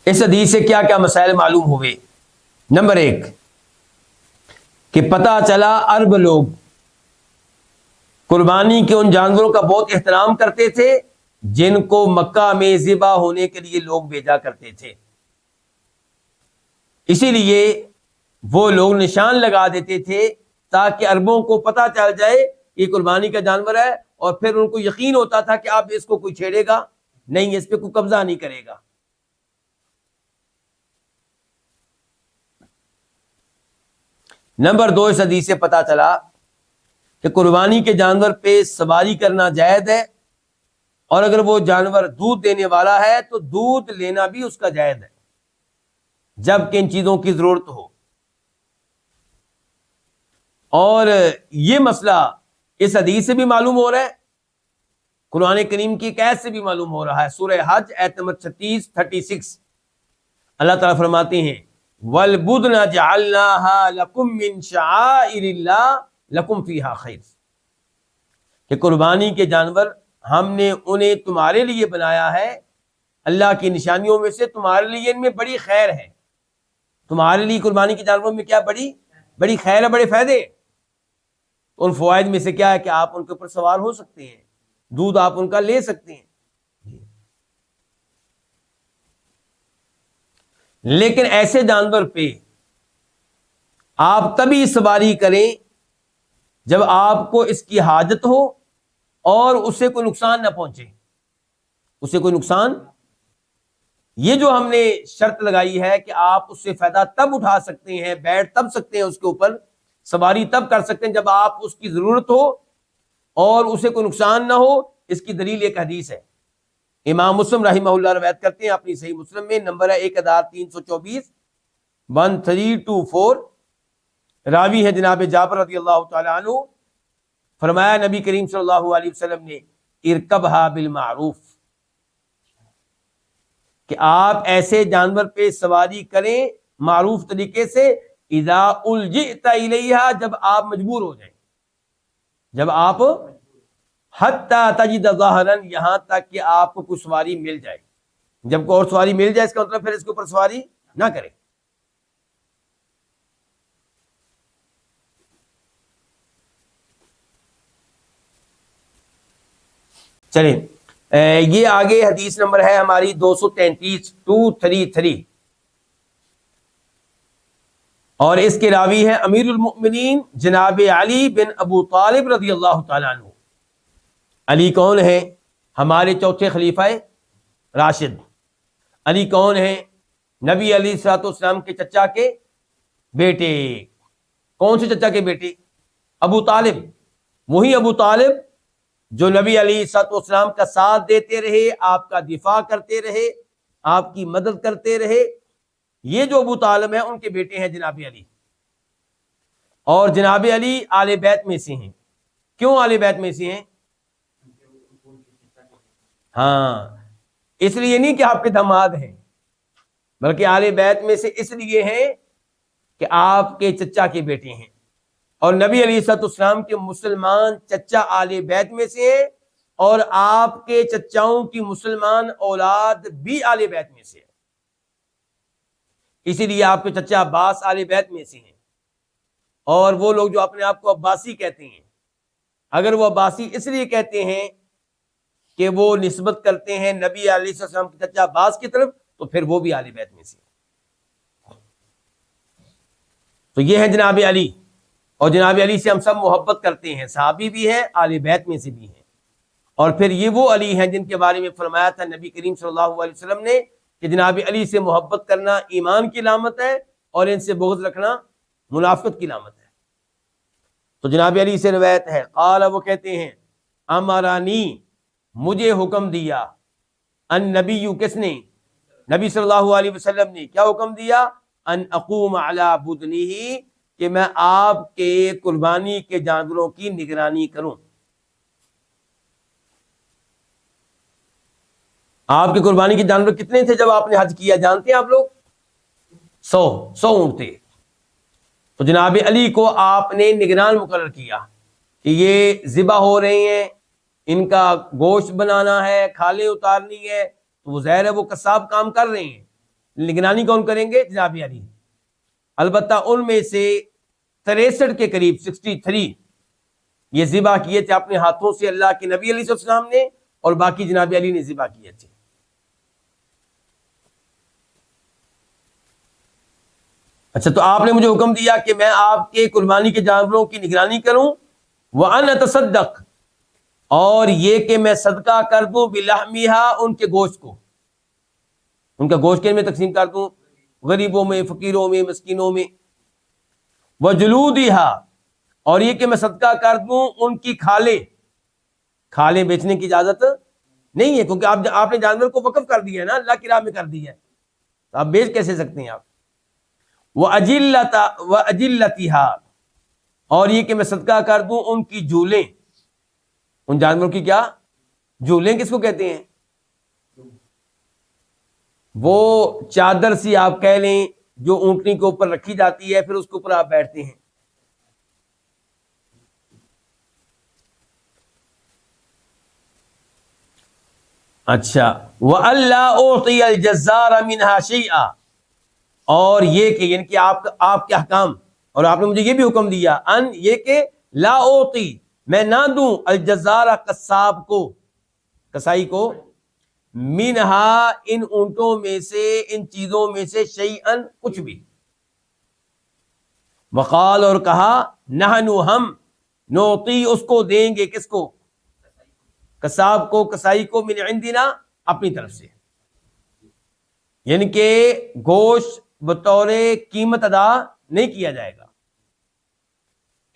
Speaker 2: اس حدیث سے کیا کیا مسائل معلوم ہوئے؟ نمبر 1 کہ پتہ چلا عرب لوگ قربانی کے ان جانوروں کا بہت احترام کرتے تھے جن کو مکہ میں ذبح ہونے کے لیے لوگ بھیجا کرتے تھے، اسی لیے وہ لوگ نشان لگا دیتے تھے تاکہ عربوں کو پتہ چل جائے یہ قربانی کا جانور ہے، اور پھر ان کو یقین ہوتا تھا کہ اب اس کو کوئی چھیڑے گا نہیں، اس پہ کوئی قبضہ نہیں کرے گا۔ نمبر 2 اس حدیث سے پتہ چلا کہ قربانی کے جانور پہ سواری کرنا جائز ہے، اور اگر وہ جانور دودھ دینے والا ہے تو دودھ لینا بھی اس کا جائز ہے، جبکہ ان چیزوں کی ضرورت ہو۔ اور یہ مسئلہ اس حدیث سے بھی معلوم ہو رہا ہے، قرآن کریم کی ایک آیت سے بھی معلوم ہو رہا ہے، سورہ حج آیت نمبر 36 اللہ تعالیٰ فرماتے ہیں وَالْبُدْنَ جَعَلْنَاهَا لَكُمْ مِنْ شَعَائِرِ اللَّهِ لَكُمْ فِيهَا خَيْرٌ، کہ قربانی کے جانور ہم نے انہیں تمہارے لیے بنایا ہے اللہ کی نشانیوں میں سے، تمہارے لیے ان میں بڑی خیر ہے۔ تمہارے لیے قربانی کے جانوروں میں کیا بڑی خیر ہے، بڑے فائدے۔ ان فوائد میں سے کیا ہے کہ آپ ان کے اوپر سوار ہو سکتے ہیں، دودھ آپ ان کا لے سکتے ہیں۔ لیکن ایسے جانور پہ آپ تبھی سواری کریں جب آپ کو اس کی حاجت ہو اور اسے کوئی نقصان نہ پہنچے، اسے کوئی نقصان۔ یہ جو ہم نے شرط لگائی ہے کہ آپ اس سے فائدہ تب اٹھا سکتے ہیں، بیٹھ تب سکتے ہیں اس کے اوپر، سواری تب کر سکتے ہیں جب آپ اس کی ضرورت ہو اور اسے کوئی نقصان نہ ہو۔ اس کی دلیل ایک حدیث ہے، امام مسلم رحمہ اللہ روایت کرتے ہیں اپنی صحیح مسلم میں، نمبر ہے 1324 1324، راوی ہے جناب جابر رضی اللہ تعالی عنہ، فرمایا نبی کریم صلی اللہ علیہ وسلم نے ارکبھا بالمعروف، کہ آپ ایسے جانور پہ سواری کریں معروف طریقے سے، اذا الجئت الیہا، جب آپ مجبور ہو جائیں، جب آپ حتی تجد ظہرا، یہاں تک کہ آپ کو کوئی سواری مل جائے۔ جب کوئی اور سواری مل جائے اس کا مطلب پھر اس کے اوپر سواری نہ کریں۔ چلیں یہ آگے حدیث نمبر ہے ہماری 233 اور اس کے راوی ہے امیر المؤمنین جناب علی بن ابو طالب رضی اللہ تعالیٰ عنہ۔ علی کون ہیں؟ ہمارے چوتھے خلیفہ راشد۔ علی کون ہیں؟ نبی علیہ الصلوۃ والسلام کے چچا کے بیٹے۔ کون سے چچا کے بیٹے؟ ابو طالب، وہی ابو طالب جو نبی علیہ الصلوۃ والسلام کا ساتھ دیتے رہے، آپ کا دفاع کرتے رہے، آپ کی مدد کرتے رہے۔ یہ جو ابو طالب ہیں ان کے بیٹے ہیں جناب علی، اور جناب علی آل بیت میں سے ہیں۔ کیوں آل بیت میں سے ہیں؟ ہاں، اس لیے نہیں کہ آپ کے داماد ہیں، بلکہ آل بیت میں سے اس لیے ہیں کہ آپ کے چچا کے بیٹے ہیں، اور نبی علیہ الصلوۃ والسلام کے مسلمان چچا آل بیت میں سے ہیں، اور آپ کے چچاؤں کی مسلمان اولاد بھی آل بیت میں سے ہے۔ اسی لیے آپ کے چچا عباس آل بیت میں سے ہیں، اور وہ لوگ جو اپنے آپ کو عباسی کہتے ہیں، اگر وہ عباسی اس لیے کہتے ہیں کہ وہ نسبت کرتے ہیں نبی علیہ السلام کے چچا عباس کی طرف، تو پھر وہ بھی آل بیت میں سے ہیں۔ تو یہ ہے جناب علی، اور جناب علی سے ہم سب محبت کرتے ہیں، صحابی بھی ہیں، آل بیت میں سے بھی ہیں۔ اور پھر یہ وہ علی ہیں جن کے بارے میں فرمایا تھا نبی کریم صلی اللہ علیہ وسلم نے کہ جناب علی سے محبت کرنا ایمان کی علامت ہے، اور ان سے بغض رکھنا منافقت کی علامت ہے۔ تو جناب علی سے روایت ہے، قال، وہ کہتے ہیں، امرانی، مجھے حکم دیا، ان نبی، کس نے؟ نبی صلی اللہ علیہ وسلم نے کیا حکم دیا؟ ان اقوم علی بدنہ، کہ میں آپ کے قربانی کے جانوروں کی نگرانی کروں۔ آپ کے قربانی کے جانور کتنے تھے جب آپ نے حج کیا؟ جانتے ہیں آپ لوگ؟ 100 اونٹ تھے۔ تو جناب علی کو آپ نے نگران مقرر کیا کہ یہ ذبح ہو رہے ہیں، ان کا گوشت بنانا ہے، کھالیں اتارنی ہے، تو وہ ظاہر ہے وہ قصاب کام کر رہے ہیں، نگرانی کون کریں گے؟ جناب علی. البتہ ان میں سے 63 کے قریب 63 یہ ذبح کیے تھے اپنے ہاتھوں سے اللہ کے نبی علیہ السلام نے، اور باقی جناب علی نے ذبح کیے تھے. اچھا، تو آپ نے مجھے حکم دیا کہ میں آپ کے قربانی کے جانوروں کی نگرانی کروں، وَأَنْ أَتَصَدَّقْ، اور یہ کہ میں صدقہ کر دوں بِلَحْمِهَا، ان کے گوشت کو، ان کا گوشت میں تقسیم کر دوں، غریبوں میں، فقیروں میں، مسکینوں میں. وَجُلُودِهَا، اور یہ کہ میں صدقہ کر دوں ان کی کھالیں. کھالیں بیچنے کی اجازت نہیں ہے، کیونکہ آپ نے جانور کو وقف کر دیا ہے نا، اللہ کی راہ میں کر دیا ہے، تو آپ بیچ کیسے سکتے ہیں آپ؟ وَأَجِلَّتِهَا، اور یہ کہ میں صدقہ کر دوں ان کی جولیں. ان جانوروں کی کیا جولیں کس کو کہتے ہیں؟ وہ چادر سی آپ کہہ لیں جو اونٹنی کے اوپر رکھی جاتی ہے، پھر اس کے اوپر آپ بیٹھتے ہیں. اچھا، وَأَلَّا أُعْطِيَ الْجَزَّارَ مِنْهَا شَيْئًا، اور یہ کہ یعنی کہ آپ کے احکام، اور آپ نے مجھے یہ بھی حکم دیا ان یہ کہ لا اوتی، میں نہ دوں الجزار قصاب کو، کسائی کو، منہا ان اونٹوں میں سے، ان چیزوں میں سے، شیئن کچھ بھی. وقال، اور کہا، نحنو ہم، نوتی اس کو دیں گے، کس کو؟ قصاب کو، کسائی کو، من عندنا اپنی طرف سے. یعنی کہ گوشت بطور قیمت ادا نہیں کیا جائے گا.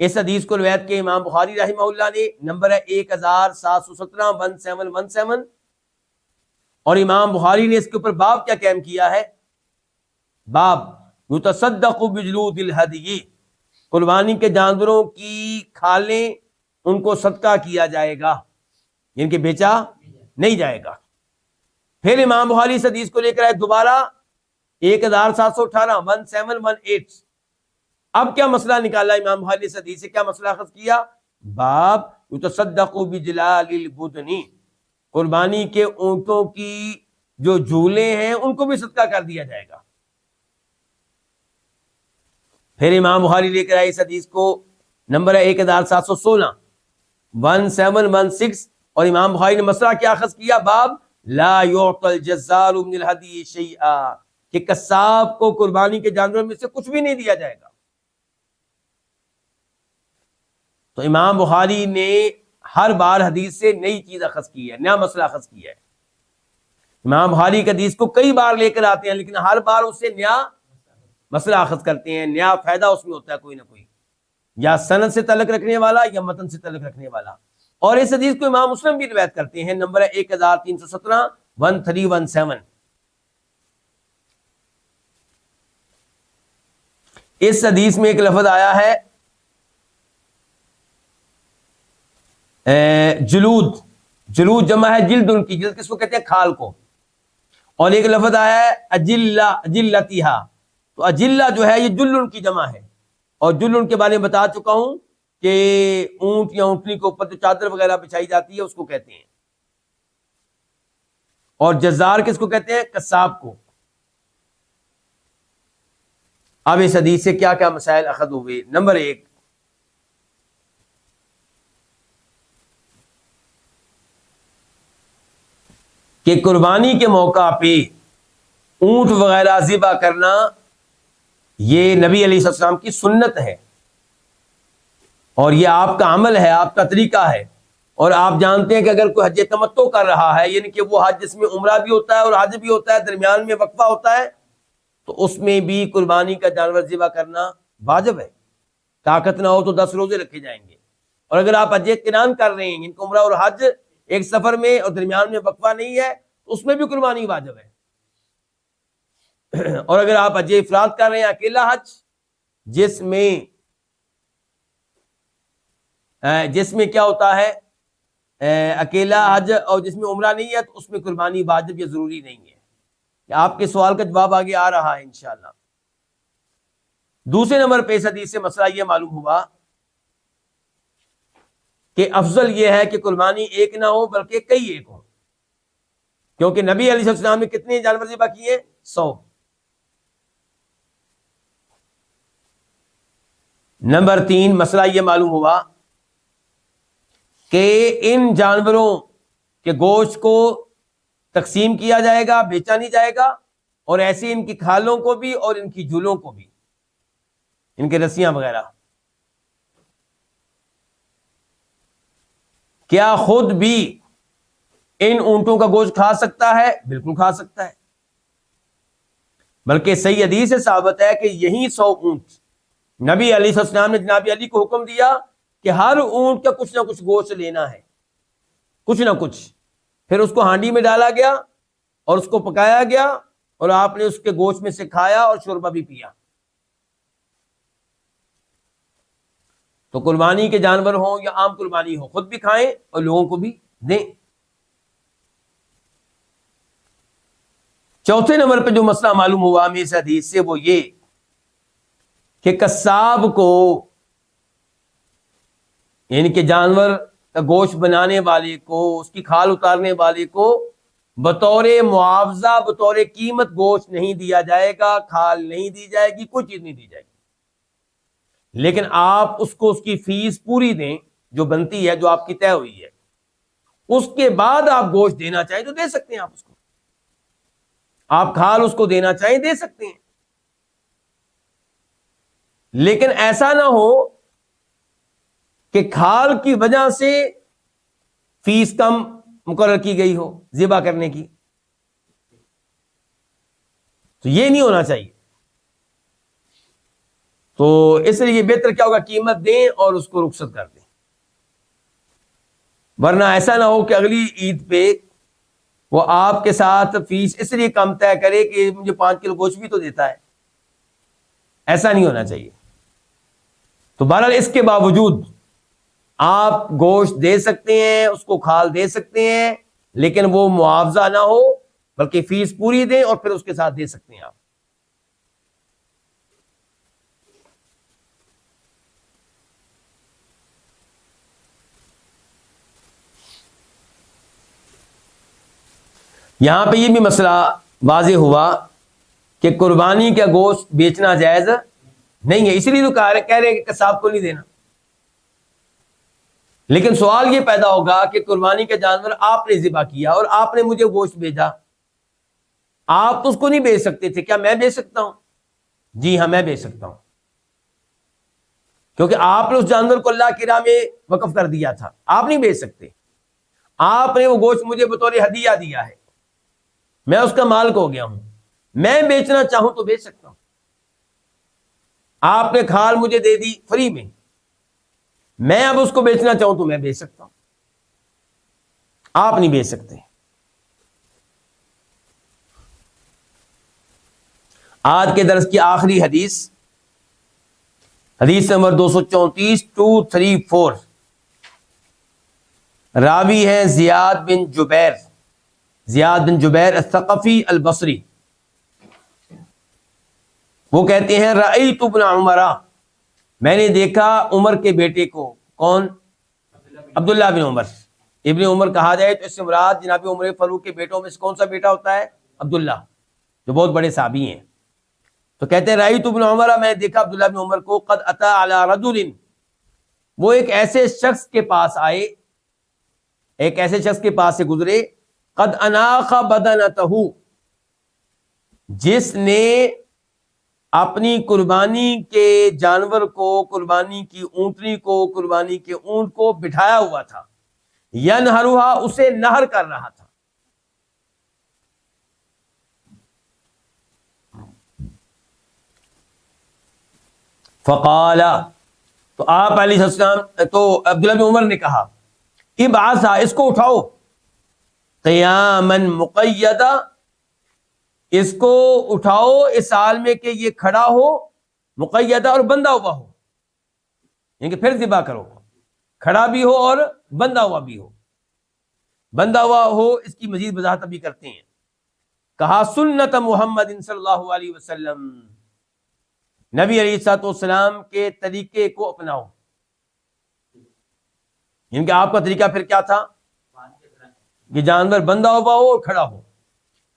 Speaker 2: اس حدیث کو روایت کے امام بخاری رحمہ اللہ نے، نمبر ہے 1717 1717، اور امام بخاری نے اس کے اوپر باب کیا قائم کیا ہے؟ باب یتصدق بجلود الہدی، قربانی کے جانوروں کی کھالیں ان کو صدقہ کیا جائے گا، یعنی کہ بیچا نہیں جائے گا. پھر امام بخاری اس حدیث کو لے کر آئے دوبارہ 1718 1718. اب کیا مسئلہ نکالا امام بخاری نے اس حدیث سے؟ کیا مسئلہ اخذ کیا؟ باب یتصدق بجلال البدن، قربانی کے اونٹوں کی جو جھولیں ہیں ان کو بھی صدقہ کر دیا جائے گا. پھر امام بخاری لے کر آئے اس حدیث کو، نمبر ہے 1716 1716، اور امام بخاری نے مسئلہ کیا اخذ کیا؟ باب لا يعطى الجزار من الهدي شيئا، کہ قصاب کو قربانی کے جانوروں میں سے کچھ بھی نہیں دیا جائے گا. تو امام بخاری نے ہر بار حدیث سے نئی چیز اخذ کی ہے، نیا مسئلہ اخذ کیا ہے. امام بخاری کی حدیث کو کئی بار لے کر آتے ہیں، لیکن ہر بار اس سے نیا مسئلہ اخذ کرتے ہیں، نیا فائدہ اس میں ہوتا ہے کوئی نہ کوئی، یا سند سے تعلق رکھنے والا یا متن سے تعلق رکھنے والا. اور اس حدیث کو امام مسلم بھی روایت کرتے ہیں، نمبر ہے 1317 1317. اس حدیث میں ایک لفظ آیا ہے جلود، جلود جمع ہے جلد، ان کی جلد کس کو کہتے ہیں؟ کھال کو. اور ایک لفظ آیا ہے اجلہ، اجلتیہا، تو اجلہ جو ہے یہ جلن کی جمع ہے، اور جلن کے بارے میں بتا چکا ہوں کہ اونٹ یا اونٹنی کے اوپر جو چادر وغیرہ بچھائی جاتی ہے اس کو کہتے ہیں. اور جزار کس کو کہتے ہیں؟ قصاب کو. اب اس حدیث سے کیا کیا مسائل اخذ ہوئے؟ نمبر 1، کہ قربانی کے موقع پہ اونٹ وغیرہ ذبح کرنا یہ نبی علیہ السلام کی سنت ہے، اور یہ آپ کا عمل ہے، آپ کا طریقہ ہے. اور آپ جانتے ہیں کہ اگر کوئی حج تمتع کر رہا ہے، یعنی کہ وہ حج جس میں عمرہ بھی ہوتا ہے اور حج بھی ہوتا ہے، درمیان میں وقفہ ہوتا ہے، تو اس میں بھی قربانی کا جانور ذبح کرنا واجب ہے. طاقت نہ ہو تو 10 روزے رکھے جائیں گے. اور اگر آپ حج قران کر رہے ہیں، یعنی کہ عمرہ اور حج ایک سفر میں اور درمیان میں وقفہ نہیں ہے، تو اس میں بھی قربانی واجب ہے. اور اگر آپ حج افراد کر رہے ہیں، اکیلا حج، جس میں کیا ہوتا ہے، اکیلا حج، اور جس میں عمرہ نہیں ہے، تو اس میں قربانی واجب یا ضروری نہیں ہے. آپ کے سوال کا جواب آگے آ رہا ہے انشاءاللہ. دوسرے نمبر پہ اس حدیث سے مسئلہ یہ معلوم ہوا کہ افضل یہ ہے کہ قربانی ایک نہ ہو بلکہ کئی ایک ہو، کیونکہ نبی علیہ السلام نے کتنے جانور ذبح کیے؟ 100. نمبر 3 مسئلہ یہ معلوم ہوا کہ ان جانوروں کے گوشت کو تقسیم کیا جائے گا، بیچا نہیں جائے گا، اور ایسے ان کی کھالوں کو بھی اور ان کی جھولوں کو بھی، ان کے رسیاں وغیرہ۔ کیا خود بھی ان اونٹوں کا گوشت کھا سکتا ہے؟ بالکل کھا سکتا ہے، بلکہ صحیح حدیث سے ثابت ہے کہ یہی 100 اونٹ نبی علیہ السلام نے جناب علی کو حکم دیا کہ ہر اونٹ کا کچھ نہ کچھ گوشت لینا ہے، کچھ نہ کچھ۔ پھر اس کو ہانڈی میں ڈالا گیا اور اس کو پکایا گیا، اور آپ نے اس کے گوشت میں سے کھایا اور شوربہ بھی پیا۔ تو قربانی کے جانور ہوں یا عام قربانی ہو، خود بھی کھائیں اور لوگوں کو بھی دیں۔ چوتھے نمبر پہ جو مسئلہ معلوم ہوا ہمیں اس حدیث سے، وہ یہ کہ قصاب کو، یعنی کہ جانور کا گوشت بنانے والے کو، اس کی کھال اتارنے والے کو بطور معاوضہ، بطور قیمت گوشت نہیں دیا جائے گا، کھال نہیں دی جائے گی، کوئی چیز نہیں دی جائے گی، لیکن آپ اس کو اس کی فیس پوری دیں جو بنتی ہے، جو آپ کی طے ہوئی ہے۔ اس کے بعد آپ گوشت دینا چاہیں تو دے سکتے ہیں، آپ اس کو، آپ کھال اس کو دینا چاہیں دے سکتے ہیں، لیکن ایسا نہ ہو کہ کھال کی وجہ سے فیس کم مقرر کی گئی ہو ذبح کرنے کی، تو یہ نہیں ہونا چاہیے۔ تو اس لیے بہتر کیا ہوگا، قیمت دیں اور اس کو رخصت کر دیں، ورنہ ایسا نہ ہو کہ اگلی عید پہ وہ آپ کے ساتھ فیس اس لیے کم طے کرے کہ مجھے 5 کلو گوشت بھی تو دیتا ہے۔ ایسا نہیں ہونا چاہیے۔ تو بہرحال اس کے باوجود آپ گوشت دے سکتے ہیں، اس کو کھال دے سکتے ہیں، لیکن وہ معاوضہ نہ ہو بلکہ فیس پوری دیں اور پھر اس کے ساتھ دے سکتے ہیں آپ۔ یہاں پہ یہ بھی مسئلہ واضح ہوا کہ قربانی کا گوشت بیچنا جائز نہیں ہے، اسی لیے تو کہہ رہے ہیں کہ قصاب کو نہیں دینا۔ لیکن سوال یہ پیدا ہوگا کہ قربانی کا جانور آپ نے ذبح کیا اور آپ نے مجھے گوشت بھیجا، آپ تو اس کو نہیں بیچ سکتے تھے، کیا میں بیچ سکتا ہوں؟ جی ہاں، میں بیچ سکتا ہوں، کیونکہ آپ نے اس جانور کو اللہ کی راہ میں وقف کر دیا تھا، آپ نہیں بیچ سکتے۔ آپ نے وہ گوشت مجھے بطور ہدیہ دیا ہے، میں اس کا مالک ہو گیا ہوں، میں بیچنا چاہوں تو بیچ سکتا ہوں۔ آپ نے کھال مجھے دے دی فری میں، میں اب اس کو بیچنا چاہوں تو میں بیچ سکتا ہوں، آپ نہیں بیچ سکتے۔ آج کے درس کی آخری حدیث، حدیث نمبر 234 234، راوی ہیں زیاد بن جبیر الثقفی البصری۔ وہ کہتے ہیں رأیت ابن عمر، میں نے دیکھا عمر کے بیٹے کو۔ کون؟ عبداللہ بن عمر۔ ابن عمر کہا جائے تو اس سے مراد جناب عمر فاروق کے بیٹوں میں سے کون سا بیٹا ہوتا ہے؟ عبداللہ، جو بہت بڑے صحابی ہیں۔ تو کہتے ہیں رأیت ابن عمر، میں نے دیکھا عبداللہ بن عمر کو، قد اتی علی رجل، وہ ایک ایسے شخص کے پاس آئے، ایک ایسے شخص کے پاس سے گزرے، قد اناخ بدنتہ، جس نے اپنی قربانی کے جانور کو، قربانی کی اونٹنی کو، قربانی کے اونٹ کو بٹھایا ہوا تھا، ینہرھا، اسے نہر کر رہا تھا۔ فقال، تو آپ علیہ السلام، تو عبداللہ بن عمر نے کہا ابعثا، اس کو اٹھاؤ، قیاما مقیدا، اس کو اٹھاؤ اس حال میں کہ یہ کھڑا ہو، مقیدہ اور بندھا ہوا ہو، یعنی کہ پھر ذبح کرو، کھڑا بھی ہو اور بندھا ہوا بھی ہو۔ بندھا ہوا ہو اس کی مزید وضاحت ابھی کرتے ہیں۔ کہا سنت محمد صلی اللہ علیہ وسلم، نبی علیہ الصلوۃ والسلام کے طریقے کو اپناؤ، یعنی کہ آپ کا طریقہ پھر کیا تھا کہ جانور بندھا ہوا ہو اور کھڑا ہو۔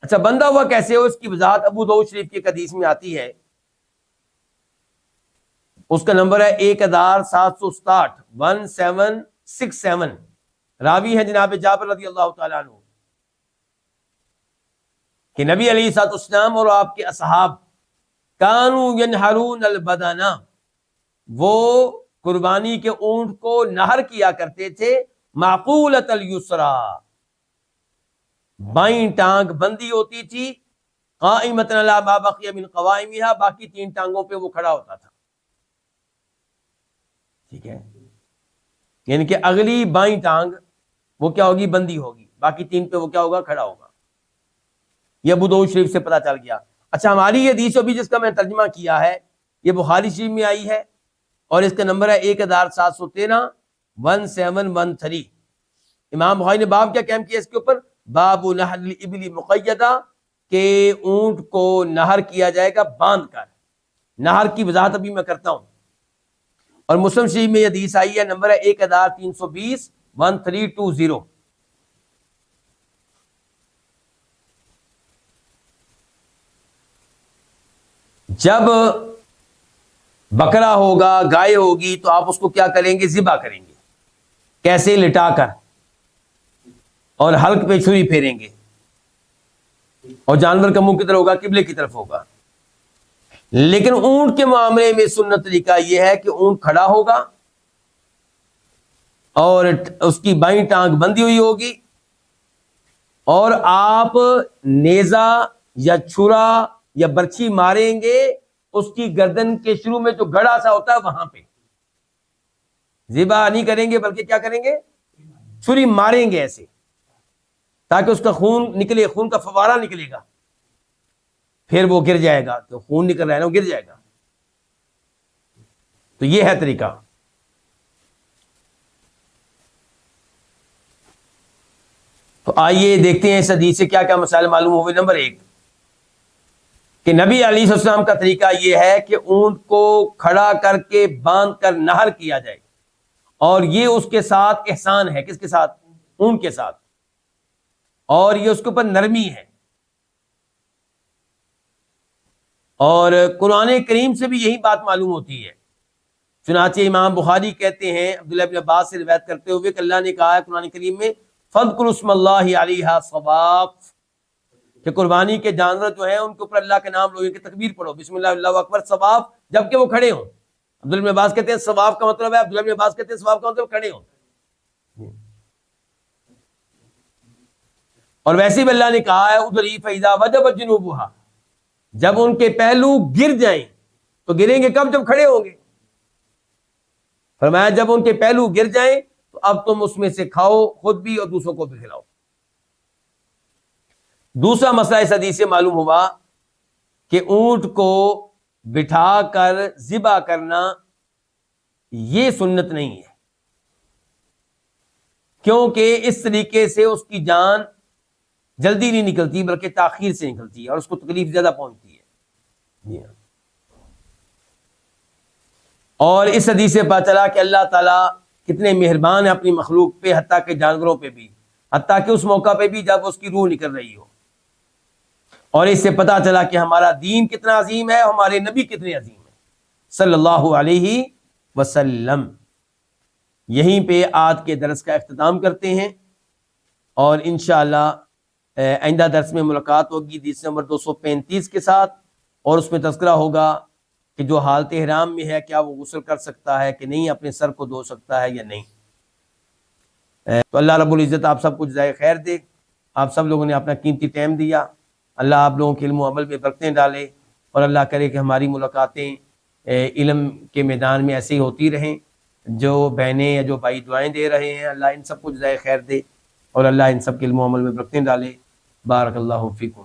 Speaker 2: اچھا بندھا ہوا کیسے ہو، اس کی وضاحت ابو داؤد شریف کی ایک حدیث میں آتی ہے اس کا نمبر ہے 1767 1767. راوی ہیں جناب جابر رضی اللہ تعالیٰ عنہ کہ نبی علیہ الصلوۃ والسلام اور آپ کے اصحاب کانوا ینحرون البدنہ، وہ قربانی کے اونٹ کو نہر کیا کرتے تھے معقولۃ الیسری، بائیں ٹانگ بندی ہوتی تھی، قائمۃ علی ما بقی من قوائمها، باقی 3 ٹانگوں پہ وہ کھڑا ہوتا تھا. ٹھیک ہے، یعنی کہ اگلی بائیں ٹانگ وہ کیا ہوگی؟ بندی ہوگی، باقی 3 پہ وہ کیا ہوگا؟ کھڑا ہوگا. یہ ابو داؤد شریف سے پتہ چل گیا. اچھا، ہماری یہ حدیث بھی جس کا میں ترجمہ کیا ہے یہ بخاری شریف میں آئی ہے اور اس کا نمبر ہے 1713 1713. امام بخاری نے باب کیا قائم کیا اس کے اوپر؟ باب نحر الابل مقیدہ، کہ اونٹ کو نہر کیا جائے گا باندھ کر. نہر کی وضاحت ابھی میں کرتا ہوں. اور مسلم شریف میں یہ حدیث آئی ہے، نمبر ہے 1320 1320. جب بکرا ہوگا، گائے ہوگی، تو آپ اس کو کیا کریں گے؟ ذبح کریں گے. کیسے؟ لٹا کر، اور حلق پہ چھری پھیریں گے، اور جانور کا منہ کدھر ہوگا؟ قبلے کی طرف ہوگا. لیکن اونٹ کے معاملے میں سنت طریقہ یہ ہے کہ اونٹ کھڑا ہوگا اور اس کی بائیں ٹانگ بندھی ہوئی ہوگی، اور آپ نیزہ یا چھرا یا برچھی ماریں گے اس کی گردن کے شروع میں جو گڑھا سا ہوتا ہے وہاں پہ. ذبح نہیں کریں گے بلکہ کیا کریں گے؟ چھری ماریں گے ایسے، تاکہ اس کا خون نکلے، خون کا فوارہ نکلے گا، پھر وہ گر جائے گا. تو خون نکل رہا ہے نا، وہ گر جائے گا. تو یہ ہے طریقہ. تو آئیے دیکھتے ہیں اس حدیث سے کیا کیا مسائل معلوم ہوئے. نمبر 1 کہ نبی علیہ السلام کا طریقہ یہ ہے کہ اونٹ کو کھڑا کر کے باندھ کر نہر کیا جائے، اور یہ اس کے ساتھ احسان ہے. کس کے ساتھ؟ اونٹ کے ساتھ. اور یہ اس کے اوپر نرمی ہے. اور قرآن کریم سے بھی یہی بات معلوم ہوتی ہے. چنانچہ امام بخاری کہتے ہیں عبداللہ بن عباس سے روایت کرتے ہوئے کہ اللہ نے کہا ہے قرآن کریم میں فَاذْكُرُوا اسْمَ اللَّهِ عَلَيْهَا صَوَافٍ، کہ قربانی کے جانور جو ہیں ان کے اوپر اللہ کا نام لو، کہ تکبیر پڑھو، بسم اللہ اللہ اکبر، صواف، جبکہ وہ کھڑے ہوں. عبداللہ بن عباس کہتے ہیں صواف کا مطلب ہے، عبداللہ بن عباس کہتے ہیں صواف کا مطلب کھڑے ہوں. اور ویسے بھی اللہ نے کہا ہے ادری فَإِذَا وَجَبَتْ جُنُوبُهَا، جب ان کے پہلو گر جائیں. تو گریں گے کب؟ جب کھڑے ہوں گے. فرمایا جب ان کے پہلو گر جائیں تو اب تم اس میں سے کھاؤ، خود بھی اور دوسروں کو بھی کھلاؤ. دوسرا مسئلہ اس حدیث سے معلوم ہوا کہ اونٹ کو بٹھا کر ذبح کرنا یہ سنت نہیں ہے، کیونکہ اس طریقے سے اس کی جان جلدی نہیں نکلتی بلکہ تاخیر سے نکلتی ہے اور اس کو تکلیف زیادہ پہنچتی ہے. اور اس حدیث سے پتہ چلا کہ اللہ تعالیٰ کتنے مہربان ہیں اپنی مخلوق پہ، حتیٰ کہ جانوروں پہ بھی، حتیٰ کہ اس موقع پہ بھی جب اس کی روح نکل رہی ہو. اور اس سے پتہ چلا کہ ہمارا دین کتنا عظیم ہے، ہمارے نبی کتنے عظیم ہیں صلی اللہ علیہ وسلم. یہیں پہ آج کے درس کا اختتام کرتے ہیں، اور انشاءاللہ آئندہ درس میں ملاقات ہوگی حدیث نمبر 235 کے ساتھ، اور اس میں تذکرہ ہوگا کہ جو حالت احرام میں ہے کیا وہ غسل کر سکتا ہے کہ نہیں، اپنے سر کو دھو سکتا ہے یا نہیں. تو اللہ رب العزت آپ سب کو جزائے خیر دے. آپ سب لوگوں نے اپنا قیمتی ٹائم دیا. اللہ آپ لوگوں کے علم و عمل میں برکتیں ڈالے، اور اللہ کرے کہ ہماری ملاقاتیں علم کے میدان میں ایسے ہی ہوتی رہیں. جو بہنیں یا جو بھائی دعائیں دے رہے ہیں اللہ ان سب کو جزائے خیر دے، اور اللہ ان سب کے علم و عمل میں برکتیں ڈالے. بارک اللہ فیکم.